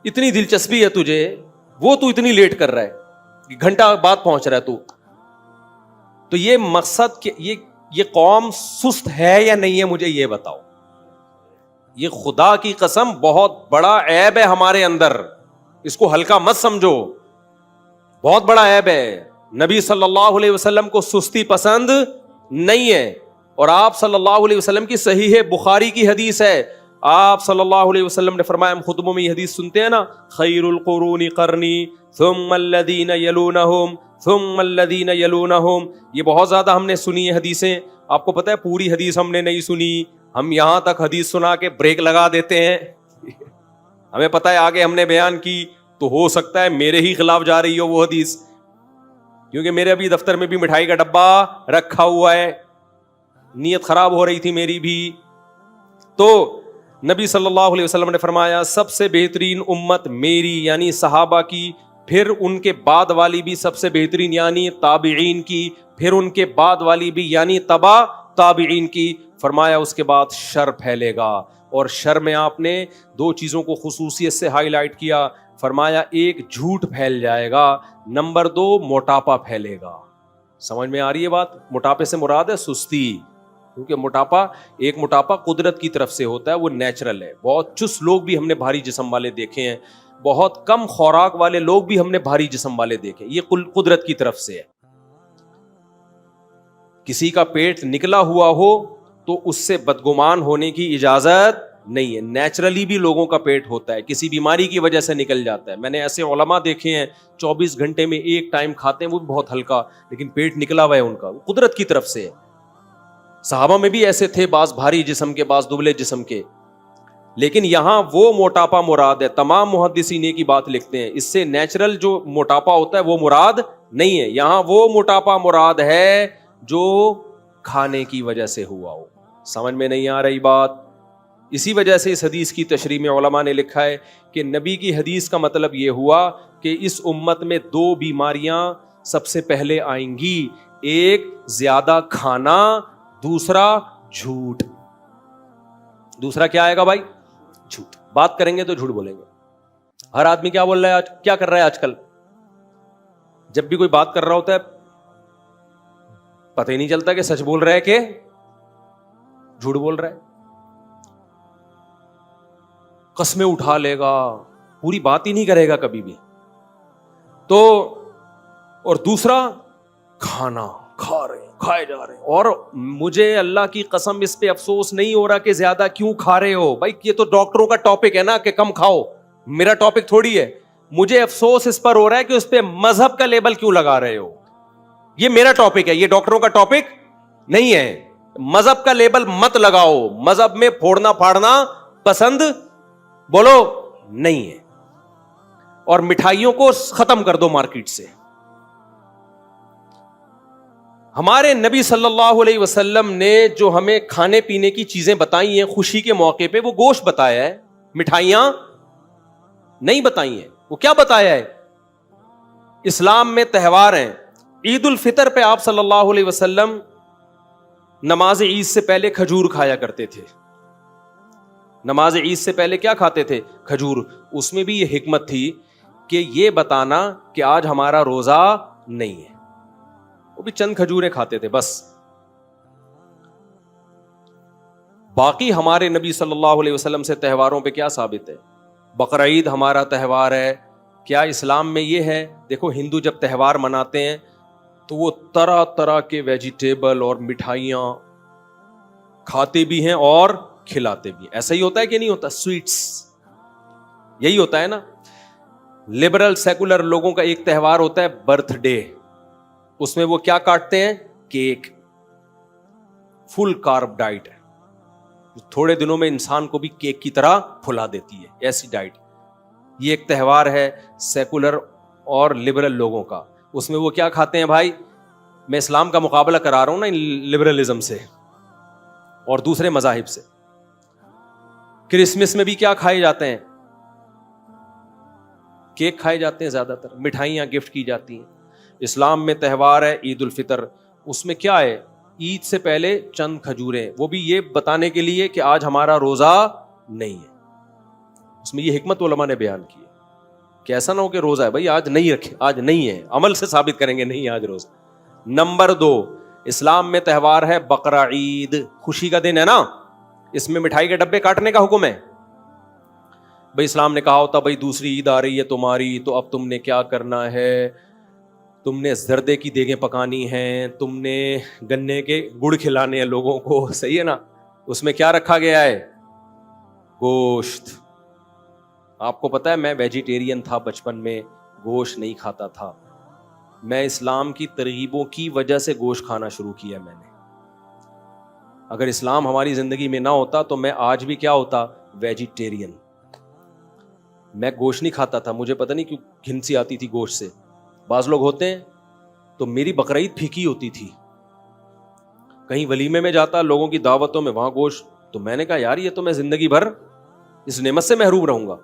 اتنی دلچسپی ہے تجھے، وہ تو اتنی لیٹ کر رہا ہے، گھنٹہ بعد پہنچ رہا ہے تو یہ مقصد کہ یہ قوم سست ہے یا نہیں ہے، مجھے یہ بتاؤ۔ یہ خدا کی قسم بہت بڑا عیب ہے ہمارے اندر، اس کو ہلکا مت سمجھو، بہت بڑا عیب ہے۔ نبی صلی اللہ علیہ وسلم کو سستی پسند نہیں ہے، اور آپ صلی اللہ علیہ وسلم کی صحیح بخاری کی حدیث ہے، آپ صلی اللہ علیہ وسلم نے فرمایا، ہم خطبوں میں یہ حدیث سنتے ہیں نا، خیر القرون قرنی ثم الذین یلونہم ثم الذین یلونہم، یہ بہت زیادہ ہم نے سنی ہے حدیثیں۔ آپ کو پتہ ہے پوری حدیث ہم نے نہیں سنی، ہم یہاں تک حدیث سنا کے بریک لگا دیتے ہیں، ہمیں پتہ ہے آگے ہم نے بیان کی تو ہو سکتا ہے میرے ہی خلاف جا رہی ہو وہ حدیث، کیونکہ میرے ابھی دفتر میں بھی مٹھائی کا ڈبہ رکھا ہوا ہے, نیت خراب ہو رہی تھی میری بھی. تو نبی صلی اللہ علیہ وسلم نے فرمایا سب سے بہترین امت میری یعنی صحابہ کی, پھر ان کے بعد والی بھی سب سے بہترین یعنی تابعین کی, پھر ان کے بعد والی بھی یعنی تبع تابعین کی. فرمایا اس کے بعد شر پھیلے گا, اور شر میں آپ نے دو چیزوں کو خصوصیت سے ہائی لائٹ کیا. فرمایا ایک جھوٹ پھیل جائے گا, نمبر دو موٹاپا پھیلے گا. سمجھ میں آ رہی ہے بات؟ موٹاپے سے مراد ہے سستی, کیونکہ موٹاپا قدرت کی طرف سے ہوتا ہے, وہ نیچرل ہے. بہت چست لوگ بھی ہم نے بھاری جسم والے دیکھے ہیں, بہت کم خوراک والے لوگ بھی ہم نے بھاری جسم والے دیکھے, یہ قدرت کی طرف سے ہے. کسی کا پیٹ نکلا ہوا ہو تو اس سے بدگمان ہونے کی اجازت نہیں ہے. نیچرلی بھی لوگوں کا پیٹ ہوتا ہے, کسی بیماری کی وجہ سے نکل جاتا ہے. میں نے ایسے علماء دیکھے ہیں 24 گھنٹے میں ایک ٹائم کھاتے ہیں, وہ بھی بہت ہلکا, لیکن پیٹ نکلا ہوا ہے ان کا, وہ قدرت کی طرف سے ہے. صحابہ میں بھی ایسے تھے, بعض بھاری جسم کے, بعض دبلے جسم کے. لیکن یہاں وہ موٹاپا مراد ہے. تمام محدثین کی بات لکھتے ہیں, اس سے نیچرل جو موٹاپا ہوتا ہے وہ مراد نہیں ہے. یہاں وہ موٹاپا مراد ہے جو کھانے کی وجہ سے ہوا ہو. سمجھ میں نہیں آ رہی بات؟ اسی وجہ سے اس حدیث کی تشریح میں علماء نے لکھا ہے کہ نبی کی حدیث کا مطلب یہ ہوا کہ اس امت میں دو بیماریاں سب سے پہلے آئیں گی, ایک زیادہ کھانا, دوسرا جھوٹ. دوسرا کیا آئے گا بھائی؟ جھوٹ. بات کریں گے تو جھوٹ بولیں گے. ہر آدمی کیا بول رہا ہے آج, کیا کر رہا ہے آج کل؟ جب بھی کوئی بات کر رہا ہوتا ہے پتہ ہی نہیں چلتا کہ سچ بول رہا ہے کہ جھوٹ بول رہا ہے. قسمیں اٹھا لے گا, پوری بات ہی نہیں کرے گا کبھی بھی. تو اور دوسرا کھانا, کھائے جا رہے ہیں. اور مجھے اللہ کی قسم اس پہ افسوس نہیں ہو رہا کہ زیادہ کیوں کھا رہے ہو بھائی, یہ تو ڈاکٹروں کا ٹاپک ہے نا کہ کم کھاؤ, میرا ٹاپک تھوڑی ہے. مجھے افسوس اس پر ہو رہا ہے کہ اس پہ مذہب کا لیبل کیوں لگا رہے ہو. یہ میرا ٹاپک ہے, یہ ڈاکٹروں کا ٹاپک نہیں ہے. مذہب کا لیبل مت لگاؤ, مذہب میں پھوڑنا پھاڑنا پسند بولو نہیں ہے. اور مٹھائیوں کو ختم کر دو مارکیٹ سے. ہمارے نبی صلی اللہ علیہ وسلم نے جو ہمیں کھانے پینے کی چیزیں بتائی ہیں خوشی کے موقع پہ, وہ گوشت بتایا ہے, مٹھائیاں نہیں بتائی ہیں. وہ کیا بتایا ہے؟ اسلام میں تہوار ہیں. عید الفطر پہ آپ صلی اللہ علیہ وسلم نماز عید سے پہلے کھجور کھایا کرتے تھے. نماز عید سے پہلے کیا کھاتے تھے؟ کھجور. اس میں بھی یہ حکمت تھی کہ یہ بتانا کہ آج ہمارا روزہ نہیں ہے. وہ بھی چند کھجوریں کھاتے تھے بس. باقی ہمارے نبی صلی اللہ علیہ وسلم سے تہواروں پہ کیا ثابت ہے؟ بقرعید ہمارا تہوار ہے. کیا اسلام میں یہ ہے؟ دیکھو ہندو جب تہوار مناتے ہیں تو وہ طرح طرح کے ویجیٹیبل اور مٹھائیاں کھاتے بھی ہیں اور کھلاتے بھی. ایسا ہی ہوتا ہے کہ نہیں ہوتا؟ سویٹس یہی ہوتا ہے نا. لبرل سیکولر لوگوں کا ایک تہوار ہوتا ہے برتھ ڈے. اس میں وہ کیا کاٹتے ہیں؟ کیک. فل کارب ڈائٹ ہے, تھوڑے دنوں میں انسان کو بھی کیک کی طرح پھلا دیتی ہے, ایسی ڈائٹ. یہ ایک تہوار ہے سیکولر اور لبرل لوگوں کا. اس میں وہ کیا کھاتے ہیں بھائی؟ میں اسلام کا مقابلہ کرا رہا ہوں نا لبرلزم سے اور دوسرے مذاہب سے. کرسمس میں بھی کیا کھائے جاتے ہیں؟ کیک کھائے جاتے ہیں زیادہ تر, مٹھائیاں گفٹ کی جاتی ہیں. اسلام میں تہوار ہے عید الفطر. اس میں کیا ہے؟ عید سے پہلے چند کھجوریں, وہ بھی یہ بتانے کے لیے کہ آج ہمارا روزہ نہیں ہے. اس میں یہ حکمت علماء نے بیان کی ہے کہ ایسا نہ ہو کہ روزہ ہے بھائی آج نہیں رکھے, آج نہیں ہے, عمل سے ثابت کریں گے نہیں آج روزہ. نمبر 2, اسلام میں تہوار ہے بقرعید, خوشی کا دن ہے نا. اس میں مٹھائی کے ڈبے کاٹنے کا حکم ہے. بھائی اسلام نے کہا ہوتا بھائی دوسری عید آ رہی ہے تمہاری, تو اب تم نے کیا کرنا ہے, تم نے زردے کی دیگیں پکانی ہیں, تم نے گنے کے گڑ کھلانے ہیں لوگوں کو, صحیح ہے نا. اس میں کیا رکھا گیا ہے؟ گوشت. آپ کو پتا ہے میں ویجیٹیرین تھا بچپن میں, گوشت نہیں کھاتا تھا. میں اسلام کی ترغیبوں کی وجہ سے گوشت کھانا شروع کیا میں نے. اگر اسلام ہماری زندگی میں نہ ہوتا تو میں آج بھی کیا ہوتا؟ ویجیٹیرین. میں گوشت نہیں کھاتا تھا, مجھے پتہ نہیں کیوں گھن سی آتی تھی گوشت سے. بعض لوگ ہوتے ہیں تو میری بقرعید پھیکی ہوتی تھی. کہیں ولیمے میں جاتا, لوگوں کی دعوتوں میں, وہاں گوشت, تو میں نے کہا یار یہ تو میں زندگی بھر اس نعمت سے محروم رہوں گا.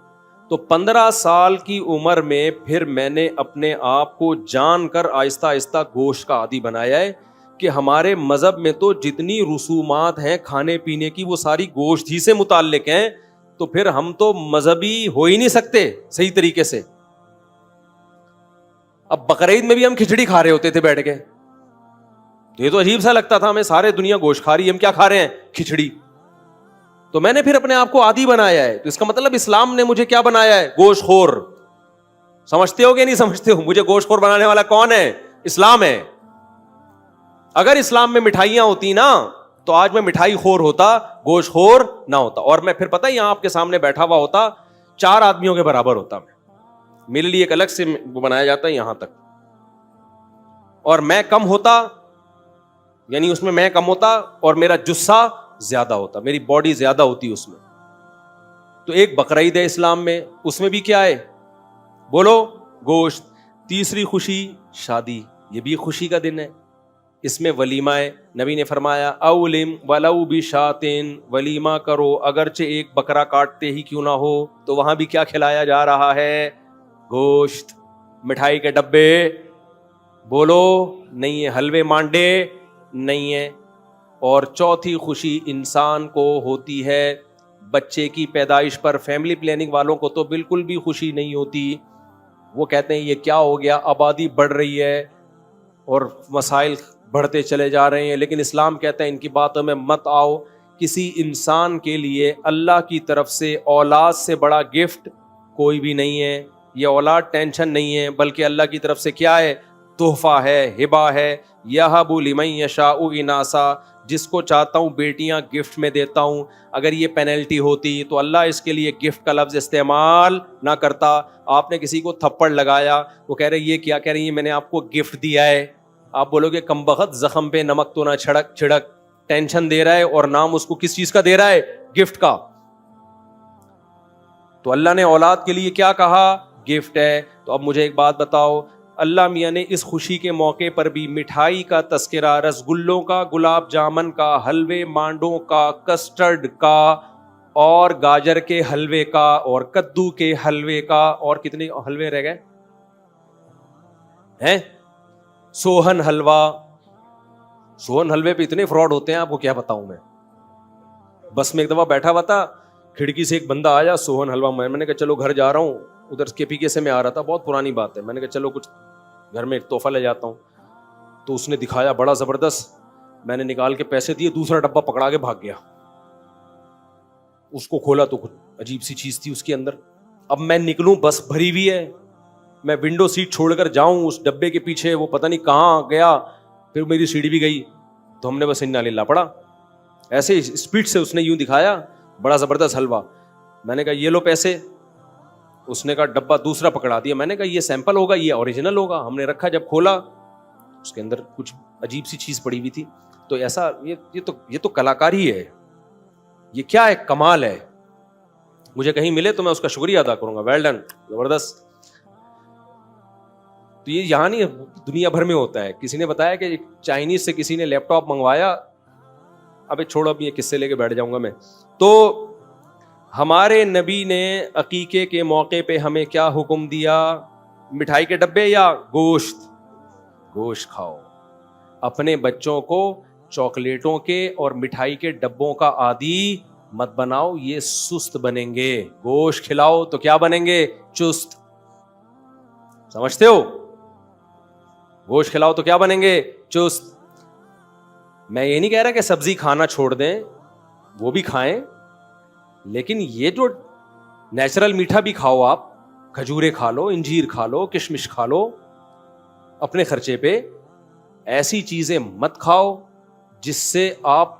تو 15 سال کی عمر میں پھر میں نے اپنے آپ کو جان کر آہستہ آہستہ گوشت کا عادی بنایا ہے کہ ہمارے مذہب میں تو جتنی رسومات ہیں کھانے پینے کی وہ ساری گوشت ہی سے متعلق ہیں, تو پھر ہم تو مذہبی ہو ہی نہیں سکتے صحیح طریقے سے. اب بقرعید میں بھی ہم کھچڑی کھا رہے ہوتے تھے بیٹھ کے, تو یہ تو عجیب سا لگتا تھا, ہمیں سارے دنیا گوشت کھا رہی ہے, ہم کیا کھا رہے ہیں, کھچڑی. تو میں نے پھر اپنے آپ کو عادی بنایا ہے. تو اس کا مطلب اسلام نے مجھے کیا بنایا ہے, گوشت خور. سمجھتے ہو کہ نہیں سمجھتے ہو؟ مجھے گوشت خور بنانے والا کون ہے؟ اسلام ہے. اگر اسلام میں مٹھائیاں ہوتی نا تو آج میں مٹھائی خور ہوتا, گوشت خور نہ ہوتا. اور میں پھر پتہ ہے یہاں آپ کے سامنے بیٹھا ہوا ہوتا, 4 آدمیوں کے برابر ہوتا. میرے لیے ایک الگ سے بنایا جاتا ہے یہاں تک, اور میں کم ہوتا, یعنی اس میں کم ہوتا اور میرا جسہ زیادہ ہوتا, میری باڈی زیادہ ہوتی اس میں. تو ایک بقرعید ہے اسلام میں, اس میں بھی کیا ہے, بولو, گوشت. تیسری خوشی شادی, یہ بھی خوشی کا دن ہے, اس میں ولیمہ ہے. نبی نے فرمایا اولم ولو بشاتن, ولیمہ کرو اگرچہ ایک بکرا کاٹتے ہی کیوں نہ ہو. تو وہاں بھی کیا کھلایا جا رہا ہے, گوشت. مٹھائی کے ڈبے بولو نہیں ہے, حلوے مانڈے نہیں ہے. اور چوتھی خوشی انسان کو ہوتی ہے بچے کی پیدائش پر. فیملی پلاننگ والوں کو تو بالکل بھی خوشی نہیں ہوتی, وہ کہتے ہیں یہ کیا ہو گیا, آبادی بڑھ رہی ہے اور مسائل بڑھتے چلے جا رہے ہیں. لیکن اسلام کہتا ہے ان کی باتوں میں مت آؤ. کسی انسان کے لیے اللہ کی طرف سے اولاد سے بڑا گفٹ کوئی بھی نہیں ہے. یہ اولاد ٹینشن نہیں ہے, بلکہ اللہ کی طرف سے کیا ہے, تحفہ ہے, ہبہ ہے. یہب لمن یشاء اناسا, جس کو چاہتا ہوں بیٹیاں گفٹ میں دیتا ہوں. اگر یہ پینلٹی ہوتی تو اللہ اس کے لیے گفٹ کا لفظ استعمال نہ کرتا. آپ نے کسی کو تھپڑ لگایا, وہ کہہ رہے یہ کیا کہہ رہی ہے, میں نے آپ کو گفٹ دیا ہے. آپ بولو گے کمبخت, زخم پہ نمک تو نہ چھڑک, ٹینشن دے رہا ہے اور نام اس کو کس چیز کا دے رہا ہے, گفٹ کا. تو اللہ نے اولاد کے لیے کیا کہا, گفٹ ہے. تو اب مجھے ایک بات بتاؤ, اللہ میاں نے اس خوشی کے موقع پر بھی مٹھائی کا تذکرہ, رسگلوں کا, گلاب جامن کا, حلوے مانڈوں کا, کسٹرڈ کا, اور گاجر کے حلوے کا, اور کدو کے حلوے کا, اور کتنے حلوے رہ گئے ہیں, سوہن حلوہ. سوہن حلوے پہ اتنے فراڈ ہوتے ہیں آپ کو کیا بتاؤں میں. بس میں ایک دفعہ بیٹھا ہوا تھا, کھڑکی سے ایک بندہ آیا, سوہن حلوہ. میں نے کہا چلو گھر جا رہا ہوں, ادھر کے پی کے سے میں آ رہا تھا, بہت پرانی بات ہے. میں نے کہا چلو کچھ گھر میں ایک تحفہ لے جاتا ہوں. تو اس نے دکھایا بڑا زبردست, میں نے نکال کے پیسے دیے, دوسرا ڈبہ پکڑا کے بھاگ گیا. اس کو کھولا تو کچھ عجیب سی چیز تھی اس کے اندر. اب میں نکلوں, بس بھری ہوئی ہے, میں ونڈو سیٹ چھوڑ کر جاؤں اس ڈبے کے پیچھے, وہ پتہ نہیں کہاں گیا. پھر میری سیڑھی بھی گئی, تو ہم نے بس انا للہ پڑا. ایسے ہی اسپیڈ سے اس نے یوں دکھایا, بڑا زبردست حلوہ. میں نے کہا یہ لو پیسے. اس نے کہا ڈبہ دوسرا پکڑا دیا. میں نے کہا یہ سیمپل ہوگا, یہ اوریجنل ہوگا. ہم نے رکھا, جب کھولا اس کے اندر کچھ عجیب سی چیز پڑی ہوئی تھی. تو ایسا یہ تو کلاکاری ہے, یہ کیا ہے, کمال ہے. مجھے کہیں ملے تو میں اس کا شکریہ ادا کروں گا, ویل ڈن, زبردست. تو یہ یہاں نہیں, دنیا بھر میں ہوتا ہے. کسی نے بتایا کہ چائنیز سے کسی نے لیپ ٹاپ منگوایا, ابے چھوڑو اب یہ کس سے لے کے بیٹھ جاؤں گا میں. تو ہمارے نبی نے عقیقے کے موقع پہ ہمیں کیا حکم دیا, مٹھائی کے ڈبے یا گوشت. گوشت کھاؤ. اپنے بچوں کو چاکلیٹوں کے اور مٹھائی کے ڈبوں کا عادی مت بناؤ, یہ سست بنیں گے. گوشت کھلاؤ تو کیا بنیں گے, چست. سمجھتے ہو, گوشت کھلاؤ تو کیا بنیں گے, چست. میں یہ نہیں کہہ رہا کہ سبزی کھانا چھوڑ دیں, وہ بھی کھائیں, لیکن یہ جو نیچرل میٹھا بھی کھاؤ. آپ کھجورے کھا لو, انجیر کھا لو, کشمش کھا لو اپنے خرچے پہ. ایسی چیزیں مت کھاؤ جس سے آپ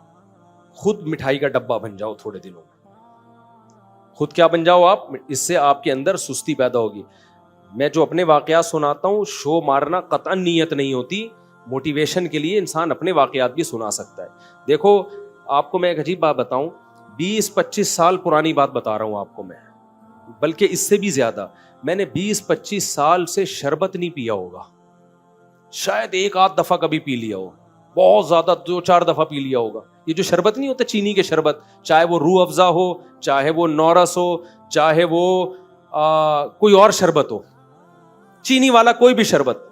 خود مٹھائی کا ڈبہ بن جاؤ تھوڑے دنوں میں. خود کیا بن جاؤ آپ, اس سے آپ کے اندر سستی پیدا ہوگی. میں جو اپنے واقعات سناتا ہوں, شو مارنا قطعاً نیت نہیں ہوتی, موٹیویشن کے لیے انسان اپنے واقعات بھی سنا سکتا ہے. دیکھو آپ کو میں ایک عجیب بات بتاؤں, 20-25 سال پرانی بات بتا رہا ہوں آپ کو میں, بلکہ اس سے بھی زیادہ. میں نے 20-25 سال سے شربت نہیں پیا ہوگا. شاید ایک آدھ دفعہ کبھی پی لیا ہو, بہت زیادہ 2-4 دفعہ پی لیا ہوگا. یہ جو شربت نہیں ہوتا چینی کے شربت, چاہے وہ روح افزا ہو, چاہے وہ نورس ہو, چاہے وہ کوئی اور شربت ہو, چینی والا کوئی بھی شربت,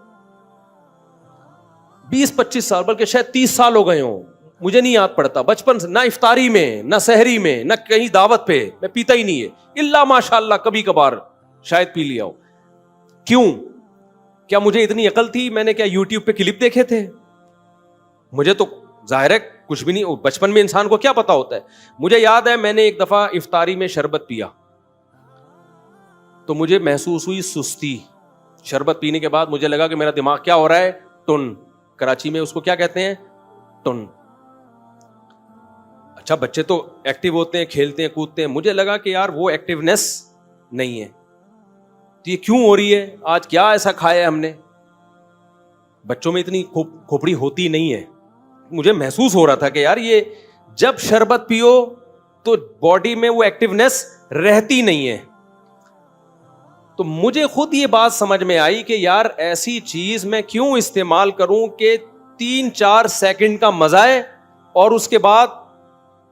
20-25 سال بلکہ شاید 30 سال ہو گئے ہوں, مجھے نہیں یاد پڑتا, بچپن سے نہ افطاری میں نہ سحری میں نہ کہیں دعوت پہ میں پیتا ہی نہیں ہے, الا ماشاء اللہ کبھی کبھار شاید پی لیا ہو. کیوں؟ کیا مجھے اتنی عقل تھی؟ میں نے کیا یوٹیوب پہ کلپ دیکھے تھے؟ مجھے تو ظاہر ہے کچھ بھی نہیں, بچپن میں انسان کو کیا پتا ہوتا ہے. مجھے یاد ہے میں نے ایک دفعہ افطاری میں شربت پیا تو مجھے محسوس ہوئی سستی. شربت پینے کے بعد مجھے لگا کہ میرا دماغ کیا ہو رہا ہے, ٹن. کراچی میں اس کو کیا کہتے ہیں؟ ٹن. اچھا بچے تو ایکٹیو ہوتے ہیں, کھیلتے ہیں, کودتے ہیں, مجھے لگا کہ یار وہ ایکٹیونیس نہیں ہے. تو یہ کیوں ہو رہی ہے؟ آج کیا ایسا کھایا ہے ہم نے؟ بچوں میں اتنی کھوپڑی ہوتی نہیں ہے. مجھے محسوس ہو رہا تھا کہ یار یہ جب شربت پیو تو باڈی میں وہ ایکٹیونیس رہتی نہیں ہے. تو مجھے خود یہ بات سمجھ میں آئی کہ یار ایسی چیز میں کیوں استعمال کروں کہ 3-4 سیکنڈ کا مزہ ہے اور اس کے بعد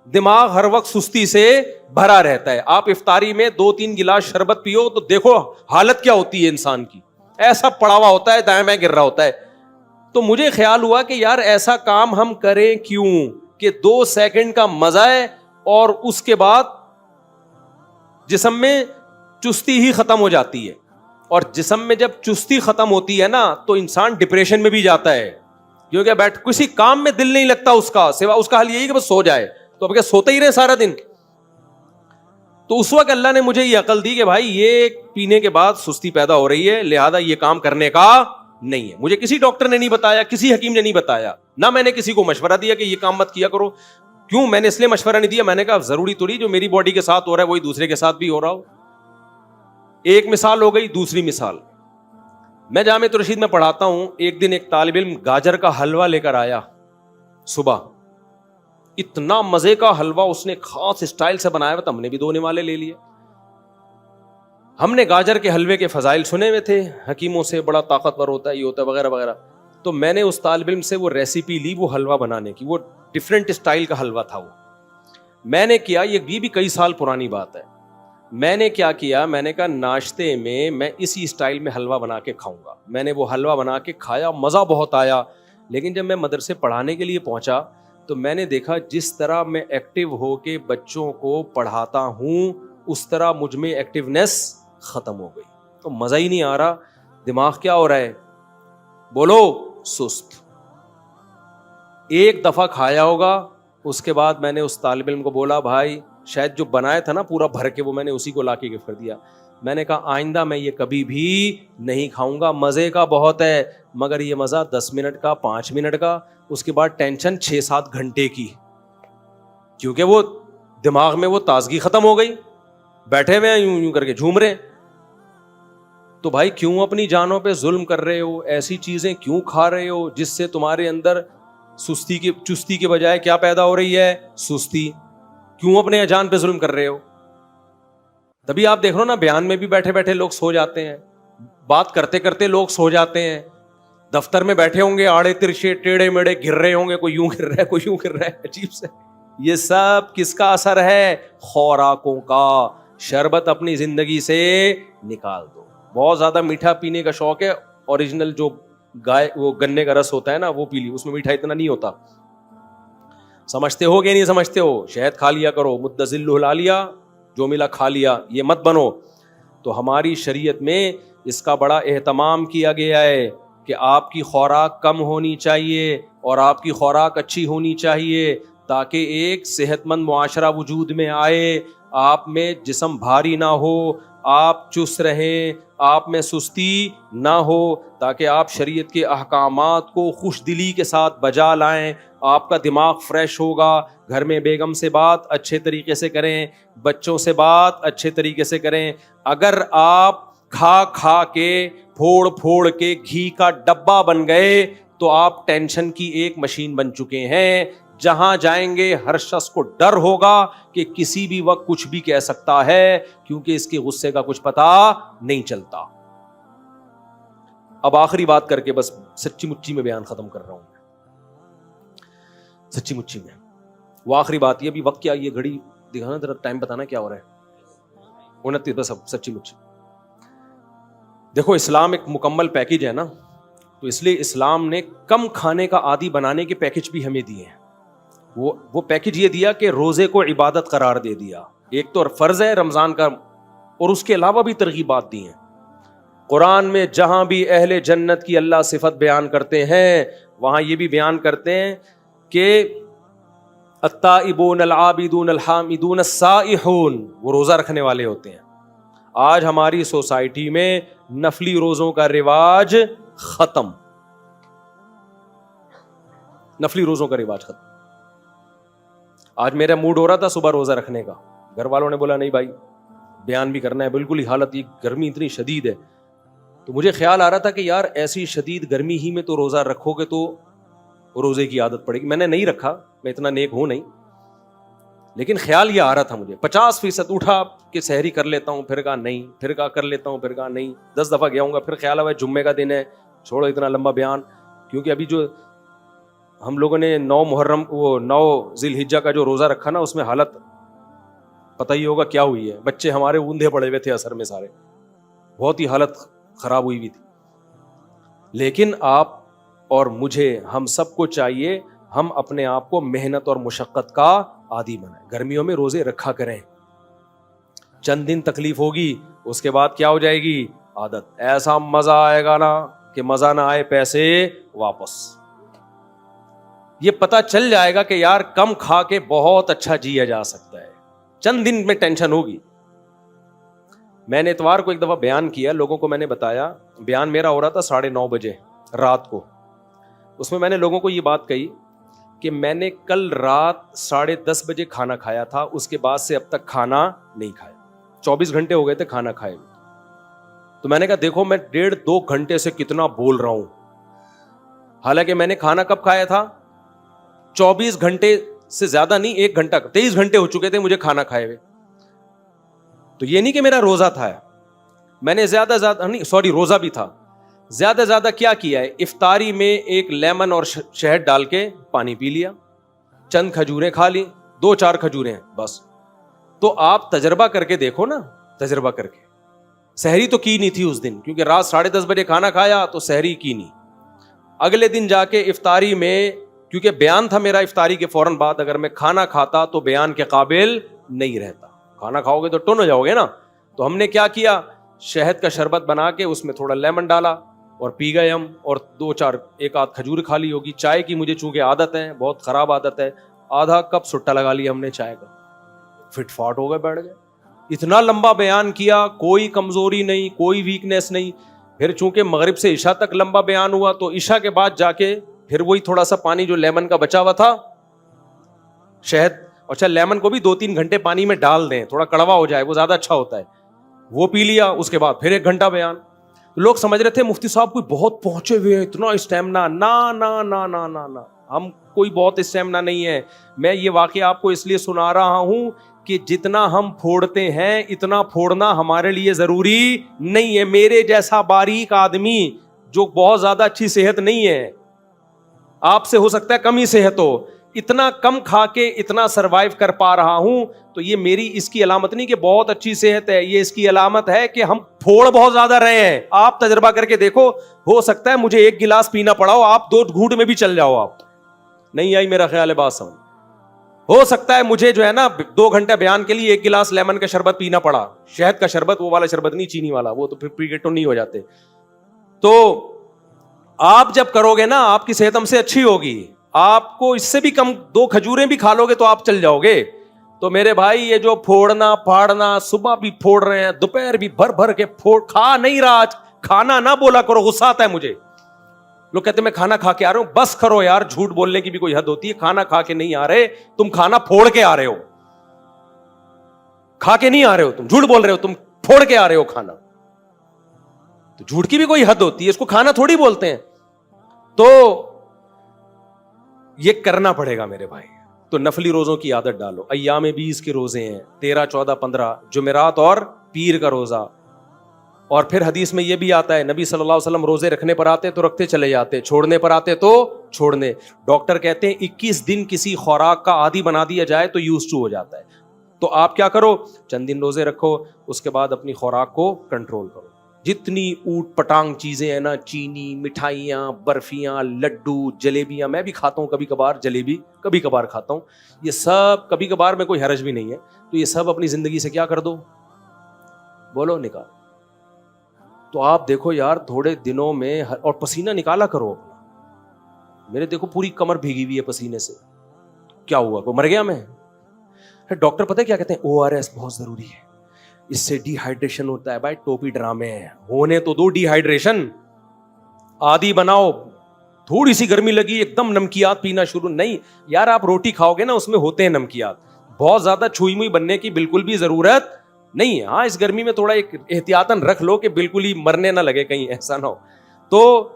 دماغ ہر وقت سستی سے بھرا رہتا ہے. آپ افطاری میں 2-3 گلاس شربت پیو تو دیکھو حالت کیا ہوتی ہے انسان کی, ایسا پڑا ہوا ہوتا ہے, دائیں بائیں گر رہا ہوتا ہے. تو مجھے خیال ہوا کہ یار ایسا کام ہم کریں کیوں کہ 2 سیکنڈ کا مزہ ہے اور اس کے بعد جسم میں چستی ہی ختم ہو جاتی ہے. اور جسم میں جب چستی ختم ہوتی ہے نا تو انسان ڈپریشن میں بھی جاتا ہے, کیونکہ بیٹھ کسی کام میں دل نہیں لگتا اس کا, سوا اس کا حل یہی کہ بس سو جائے. تو اب کیا سوتے ہی رہے سارا دن؟ تو اس وقت اللہ نے مجھے یہ عقل دی کہ بھائی یہ پینے کے بعد سستی پیدا ہو رہی ہے, لہذا یہ کام کرنے کا نہیں ہے. مجھے کسی ڈاکٹر نے نہیں بتایا, کسی حکیم نے نہیں بتایا, نہ میں نے کسی کو مشورہ دیا کہ یہ کام مت کیا کرو. کیوں؟ میں نے اس لیے مشورہ نہیں دیا, میں نے کہا ضروری تو نہیں جو میری باڈی کے ساتھ ہو رہا ہے وہی دوسرے کے ساتھ بھی ہو رہا ہو. ایک مثال ہو گئی. دوسری مثال, میں جامعۃ الرشید میں پڑھاتا ہوں. ایک دن ایک طالب علم گاجر کا حلوہ لے کر آیا صبح. اتنا مزے کا حلوہ اس نے خاص اسٹائل سے بنایا ہوا تھا, ہم نے بھی 2 نوالے لے لیے. ہم نے گاجر کے حلوے کے فضائل سنے ہوئے تھے حکیموں سے, بڑا طاقتور ہوتا ہے, یہ ہوتا ہے وغیرہ وغیرہ. تو میں نے اس طالب علم سے وہ ریسیپی لی وہ حلوہ بنانے کی. وہ ڈفرینٹ اسٹائل کا حلوہ تھا. وہ میں نے کیا, یہ بھی کئی سال پرانی بات ہے, میں نے کیا کیا, میں نے کہا ناشتے میں اسی اسٹائل میں حلوہ بنا کے کھاؤں گا. میں نے وہ حلوہ بنا کے کھایا, مزہ بہت آیا. لیکن جب میں مدرسے پڑھانے کے لیے پہنچا تو میں نے دیکھا جس طرح میں ایکٹیو ہو کے بچوں کو پڑھاتا ہوں اس طرح مجھ میں ایکٹیونیس ختم ہو گئی. تو مزہ ہی نہیں آ رہا. دماغ کیا ہو رہا ہے؟ بولو, سست. ایک دفعہ کھایا ہوگا, اس کے بعد میں نے اس طالب علم کو بولا بھائی شاید جو بنایا تھا نا پورا بھر کے, وہ میں نے اسی کو لا کے گفٹ کر دیا. میں نے کہا آئندہ میں یہ کبھی بھی نہیں کھاؤں گا. مزے کا بہت ہے مگر یہ مزہ 10 منٹ کا, 5 منٹ کا, اس کے بعد ٹینشن 6-7 گھنٹے کی, کیونکہ وہ دماغ میں وہ تازگی ختم ہو گئی, بیٹھے ہوئے ہیں یوں کر کے جھوم رہے. تو بھائی کیوں اپنی جانوں پہ ظلم کر رہے ہو؟ ایسی چیزیں کیوں کھا رہے ہو جس سے تمہارے اندر چستی کے بجائے کیا پیدا ہو رہی ہے؟ سستی. کیوں اپنے جان پہ ظلم کر رہے ہو؟ تبھی آپ دیکھ رہے ہو نا بیان میں بھی بیٹھے بیٹھے لوگ سو جاتے ہیں, بات کرتے کرتے لوگ سو جاتے ہیں, دفتر میں بیٹھے ہوں گے آڑے ترچے ٹیڑے میڑے گر رہے ہوں گے, کوئی یوں گر رہا ہے کوئی یوں گر رہا ہے, عجیب سے. یہ سب کس کا اثر ہے؟ خوراکوں کا. شربت اپنی زندگی سے نکال دو. بہت زیادہ میٹھا پینے کا شوق ہے, اوریجنل جو گائے وہ گنے کا رس ہوتا ہے نا وہ پی لی, اس میں میٹھا اتنا نہیں ہوتا. سمجھتے ہو کہ نہیں سمجھتے ہو؟ شہد کھا لیا کرو, مدذل ہلا لیا, جو ملا کھا لیا, یہ مت بنو. تو ہماری شریعت میں اس کا بڑا اہتمام کیا گیا ہے کہ آپ کی خوراک کم ہونی چاہیے اور آپ کی خوراک اچھی ہونی چاہیے تاکہ ایک صحت مند معاشرہ وجود میں آئے. آپ میں جسم بھاری نہ ہو, آپ چست رہیں, آپ میں سستی نہ ہو, تاکہ آپ شریعت کے احکامات کو خوش دلی کے ساتھ بجا لائیں. آپ کا دماغ فریش ہوگا. گھر میں بیگم سے بات اچھے طریقے سے کریں, بچوں سے بات اچھے طریقے سے کریں. اگر آپ کھا کھا کے پھوڑ پھوڑ کے گھی کا ڈبہ بن گئے تو آپ ٹینشن کی ایک مشین بن چکے ہیں. جہاں جائیں گے ہر شخص کو ڈر ہوگا کہ کسی بھی وقت کچھ بھی کہہ سکتا ہے, کیونکہ اس کے غصے کا کچھ پتہ نہیں چلتا. اب آخری بات کر کے بس سچی مچی میں بیان ختم کر رہا ہوں. سچی مچی میں وہ آخری بات یہ, ابھی وقت کیا, یہ گھڑی دکھانا ذرا, ٹائم بتانا کیا ہو رہا ہے, 29 بس. اب سچی مچی دیکھو, اسلام ایک مکمل پیکج ہے نا, تو اس لیے اسلام نے کم کھانے کا عادی بنانے کے پیکج بھی ہمیں دیے ہیں. وہ پیکج یہ دیا کہ روزے کو عبادت قرار دے دیا, ایک تو فرض ہے رمضان کا, اور اس کے علاوہ بھی ترغیبات دی ہیں. قرآن میں جہاں بھی اہل جنت کی اللہ صفت بیان کرتے ہیں, وہاں یہ بھی بیان کرتے ہیں کہ التائبون العابدون الحامدون السائحون, وہ روزہ رکھنے والے ہوتے ہیں. آج ہماری سوسائٹی میں نفلی روزوں کا رواج ختم, نفلی روزوں کا رواج ختم. آج میرا موڈ ہو رہا تھا صبح روزہ رکھنے کا, گھر والوں نے بولا نہیں بھائی بیان بھی کرنا ہے, بالکل ہی حالت, یہ گرمی اتنی شدید ہے. تو مجھے خیال آ رہا تھا کہ یار ایسی شدید گرمی ہی میں تو روزہ رکھو گے تو روزے کی عادت پڑے گی. میں نے نہیں رکھا, میں اتنا نیک ہوں نہیں, لیکن خیال یہ آ رہا تھا مجھے. 50% اٹھا کہ سحری کر لیتا ہوں, پھر کہا نہیں, پھر کہا کر لیتا ہوں, پھر کہا نہیں, 10 دفعہ گیا ہوں گا, پھر خیال آیا جمعے کا دن ہے, چھوڑو اتنا لمبا بیان, کیونکہ ابھی جو ہم لوگوں نے 9 محرم وہ 9 ذی الحجہ کا جو روزہ رکھا نا, اس میں حالت پتہ ہی ہوگا کیا ہوئی ہے. بچے ہمارے اوندھے پڑے ہوئے تھے اثر میں سارے, بہت ہی حالت خراب ہوئی ہوئی تھی. لیکن آپ اور مجھے, ہم سب کو چاہیے ہم اپنے آپ کو محنت اور مشقت کا عادی بنائیں. گرمیوں میں روزے رکھا کریں, چند دن تکلیف ہوگی, اس کے بعد کیا ہو جائے گی عادت. ایسا مزہ آئے گا نا کہ مزہ نہ آئے پیسے واپس. یہ پتہ چل جائے گا کہ یار کم کھا کے بہت اچھا جیا جا سکتا ہے, چند دن میں ٹینشن ہوگی. میں نے اتوار کو ایک دفعہ بیان کیا, لوگوں کو میں نے بتایا, بیان میرا ہو رہا تھا 9:30 بجے رات کو. اس میں نے لوگوں کو یہ بات کہی کہ میں نے کل رات 10:30 بجے کھانا کھایا تھا, اس کے بعد سے اب تک کھانا نہیں کھایا, 24 گھنٹے ہو گئے تھے کھانا کھائے. تو میں نے کہا دیکھو میں 1.5-2 گھنٹے سے کتنا بول رہا ہوں, حالانکہ میں نے کھانا کب کھایا تھا 24 گھنٹے سے زیادہ نہیں, 1 گھنٹہ, 23 گھنٹے ہو چکے تھے مجھے کھانا کھائے ہوئے. تو یہ نہیں کہ میرا روزہ تھا, میں نے زیادہ نہیں, سوری روزہ بھی تھا. زیادہ کیا کیا ہے, افطاری میں 1 لیمن اور شہد ڈال کے پانی پی لیا, چند کھجوریں کھا لی, 2-4 کھجوریں بس. تو آپ تجربہ کر کے دیکھو نا, تجربہ کر کے. سحری تو کی نہیں تھی اس دن, کیونکہ رات 10:30 بجے کھانا کھایا تو سحری کی نہیں. اگلے دن جا کے افطاری میں, کیونکہ بیان تھا میرا افطاری کے فوراً بعد, اگر میں کھانا کھاتا تو بیان کے قابل نہیں رہتا. کھانا کھاؤ گے تو ٹون ہو جاؤ گے نا. تو ہم نے کیا کیا, شہد کا شربت بنا کے اس میں تھوڑا لیمن ڈالا اور پی گئے ہم, اور 2-4 1 آدھ کھجور کھا لی ہوگی. چائے کی مجھے چونکہ عادت ہے, بہت خراب عادت ہے, آدھا کپ سٹا لگا لیا ہم نے چائے کا, فٹ فاٹ ہو گئے, بیٹھ گئے. اتنا لمبا بیان کیا, کوئی کمزوری نہیں, کوئی ویکنیس نہیں. پھر چونکہ مغرب سے عشاء تک لمبا بیان ہوا, تو عشاء کے بعد جا کے پھر وہی تھوڑا سا پانی جو لیمن کا بچا ہوا تھا, شہد, اچھا لیمن کو بھی 2-3 گھنٹے پانی میں ڈال دیں, تھوڑا کڑوا ہو جائے, وہ زیادہ اچھا ہوتا ہے, وہ پی لیا. اس کے بعد پھر 1 گھنٹہ بیان. لوگ سمجھ رہے تھے مفتی صاحب کوئی بہت پہنچے ہوئے, اتنا اسٹیمنا. نا, ہم کوئی بہت اسٹیمنا نہیں ہے. میں یہ واقعہ آپ کو اس لیے سنا رہا ہوں کہ جتنا ہم پھوڑتے ہیں اتنا پھوڑنا ہمارے لیے ضروری نہیں ہے. میرے جیسا باریک آدمی جو بہت زیادہ اچھی صحت نہیں ہے, آپ سے ہو سکتا ہے کم ہی صحت ہو, اتنا کم کھا کے اتنا سروائیو کر پا رہا ہوں, تو یہ میری اس کی علامت نہیں کہ بہت اچھی صحت ہے, یہ اس کی علامت ہے کہ ہم پھوڑ بہت زیادہ رہے ہیں. آپ تجربہ کر کے دیکھو, ہو سکتا ہے مجھے 1 گلاس پینا پڑا ہو, آپ 2 گھونٹ میں بھی چل جاؤ. آپ نہیں آئی میرا خیال ہے بات سمجھ. ہو سکتا ہے مجھے جو ہے نا 2 گھنٹے بیان کے لیے 1 گلاس لیمن کا شربت پینا پڑا, شہد کا شربت, وہ والا شربت نہیں چینی والا, وہ تو پھر پریگیٹو نہیں ہو جاتے. تو آپ جب کرو گے نا آپ کی صحت ہم سے اچھی ہوگی, آپ کو اس سے بھی کم 2 کھجوریں بھی کھا لو گے تو آپ چل جاؤ گے. تو میرے بھائی یہ جو پھوڑنا پھاڑنا, صبح بھی پھوڑ رہے ہیں, دوپہر بھی بھر کے پھوڑ, کھا نہیں رہا, کھانا نہ بولا کرو, غصہ آتا ہے مجھے. لوگ کہتے ہیں میں کھانا کھا کے آ رہا ہوں, بس کرو یار, جھوٹ بولنے کی بھی کوئی حد ہوتی ہے. کھانا کھا کے نہیں آ رہے تم, کھانا پھوڑ کے آ رہے ہو. کھا کے نہیں آ رہے ہو تم, جھوٹ بول رہے ہو, تم پھوڑ کے آ رہے ہو کھانا. تو جھوٹ کی بھی کوئی حد ہوتی ہے, اس کو کھانا تھوڑی بولتے ہیں. تو یہ کرنا پڑے گا میرے بھائی. تو نفلی روزوں کی عادت ڈالو. ایام 20 کے روزے ہیں, 13, 14, 15 جمعرات اور پیر کا روزہ. اور پھر حدیث میں یہ بھی آتا ہے, نبی صلی اللہ علیہ وسلم روزے رکھنے پر آتے تو رکھتے چلے جاتے, چھوڑنے پر آتے تو چھوڑنے. ڈاکٹر کہتے ہیں 21 دن کسی خوراک کا عادی بنا دیا جائے تو یوز ٹو ہو جاتا ہے. تو آپ کیا کرو, چند دن روزے رکھو, اس کے بعد اپنی خوراک کو کنٹرول کرو. جتنی اوٹ پٹانگ چیزیں ہیں نا, چینی, مٹھائیاں, برفیاں, لڈو, جلیبیاں, میں بھی کھاتا ہوں کبھی کبھار, جلیبی کبھی کبھار کھاتا ہوں, یہ سب کبھی کبھار میں کوئی حرج بھی نہیں ہے, تو یہ سب اپنی زندگی سے کیا کر دو, بولو نکال. تو آپ دیکھو یار تھوڑے دنوں میں, اور پسینہ نکالا کرو اپنا. میرے دیکھو پوری کمر بھیگی ہوئی ہے پسینے سے, کیا ہوا, کوئی مر گیا میں؟ ڈاکٹر پتہ کیا کہتے ہیں, ORS بہت ضروری ہے, اس سے ڈی ہائیڈریشن ہوتا ہے. بھائی ٹوپی ڈرامے ہیں, ہونے تو دو ڈی ہائیڈریشن, عادی بناؤ. تھوڑی سی گرمی لگی ایک دم نمکیات پینا شروع, نہیں یار آپ روٹی کھاؤ گے نا اس میں ہوتے ہیں نمکیات, بہت زیادہ چھوئی موئی بننے کی بالکل بھی ضرورت نہیں ہے. ہاں اس گرمی میں تھوڑا ایک احتیاطاً رکھ لو کہ بالکل ہی مرنے نہ لگے, کہیں ایسا نہ ہو. تو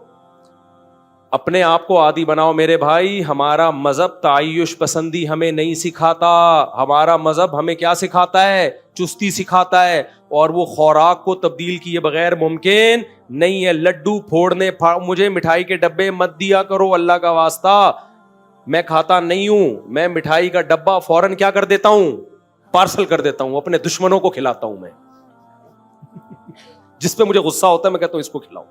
اپنے آپ کو عادی بناؤ میرے بھائی. ہمارا مذہب تعیش پسندی ہمیں نہیں سکھاتا, ہمارا مذہب ہمیں کیا سکھاتا ہے, چستی سکھاتا ہے. اور وہ خوراک کو تبدیل کیے بغیر ممکن نہیں ہے. لڈو پھوڑنے مجھے مٹھائی کے ڈبے مت دیا کرو اللہ کا واسطہ, میں کھاتا نہیں ہوں. میں مٹھائی کا ڈبہ فوراً کیا کر دیتا ہوں, پارسل کر دیتا ہوں, اپنے دشمنوں کو کھلاتا ہوں. میں جس پہ مجھے غصہ ہوتا ہے میں کہتا ہوں اس کو کھلاؤ.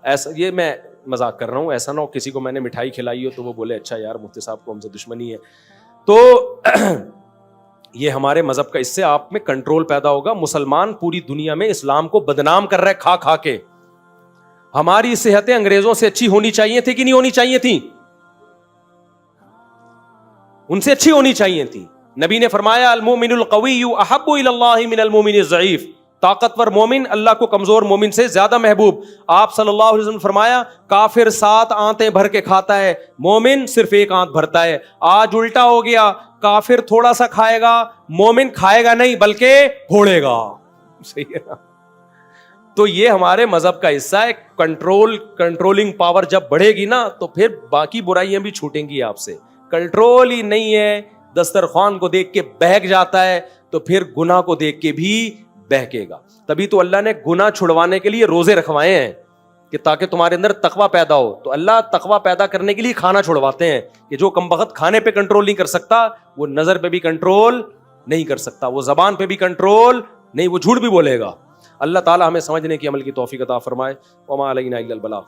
ایسا, یہ میں مذاق کر رہا ہوں, ایسا نہ ہو کسی کو میں نے مٹھائی کھلائی ہو تو وہ بولے اچھا یار مفتی صاحب کو ہم سے دشمنی ہے. تو یہ ہمارے مذہب کا, اس سے آپ میں کنٹرول پیدا ہوگا. مسلمان پوری دنیا میں اسلام کو بدنام کر رہے کھا کھا کے. ہماری صحتیں انگریزوں سے اچھی ہونی چاہیے تھی کہ نہیں ہونی چاہیے تھی, ان سے اچھی ہونی چاہیے تھی. نبی نے فرمایا المومن القوی احب الی اللہ من المومن الضعیف, طاقتور مومن اللہ کو کمزور مومن سے زیادہ محبوب. آپ صلی اللہ علیہ وسلم نے فرمایا کافر 7 آنتیں بھر کے کھاتا ہے, مومن صرف 1 آنت بھرتا ہے. آج الٹا ہو گیا, کافر تھوڑا سا کھائے گا, مومن کھائے گا نہیں بلکہ پھوڑے گا. صحیح ہے نا؟ تو یہ ہمارے مذہب کا حصہ ہے. کنٹرولنگ پاور جب بڑھے گی نا تو پھر باقی برائیاں بھی چھوٹیں گی آپ سے. کنٹرول ہی نہیں ہے, دسترخوان کو دیکھ کے بہک جاتا ہے تو پھر گناہ کو دیکھ کے بھی بہکے گا. تبھی تو اللہ نے گناہ چھڑوانے کے لیے روزے رکھوائے ہیں کہ تاکہ تمہارے اندر تقویٰ پیدا ہو. تو اللہ تقویٰ پیدا کرنے کے لیے کھانا چھڑواتے ہیں کہ جو کمبخت کھانے پہ کنٹرول نہیں کر سکتا وہ نظر پہ بھی کنٹرول نہیں کر سکتا, وہ زبان پہ بھی کنٹرول نہیں, وہ جھوٹ بھی بولے گا. اللہ تعالی ہمیں سمجھنے کی عمل کی توفیق عطا فرمائے. وما علینا الا البلاغ.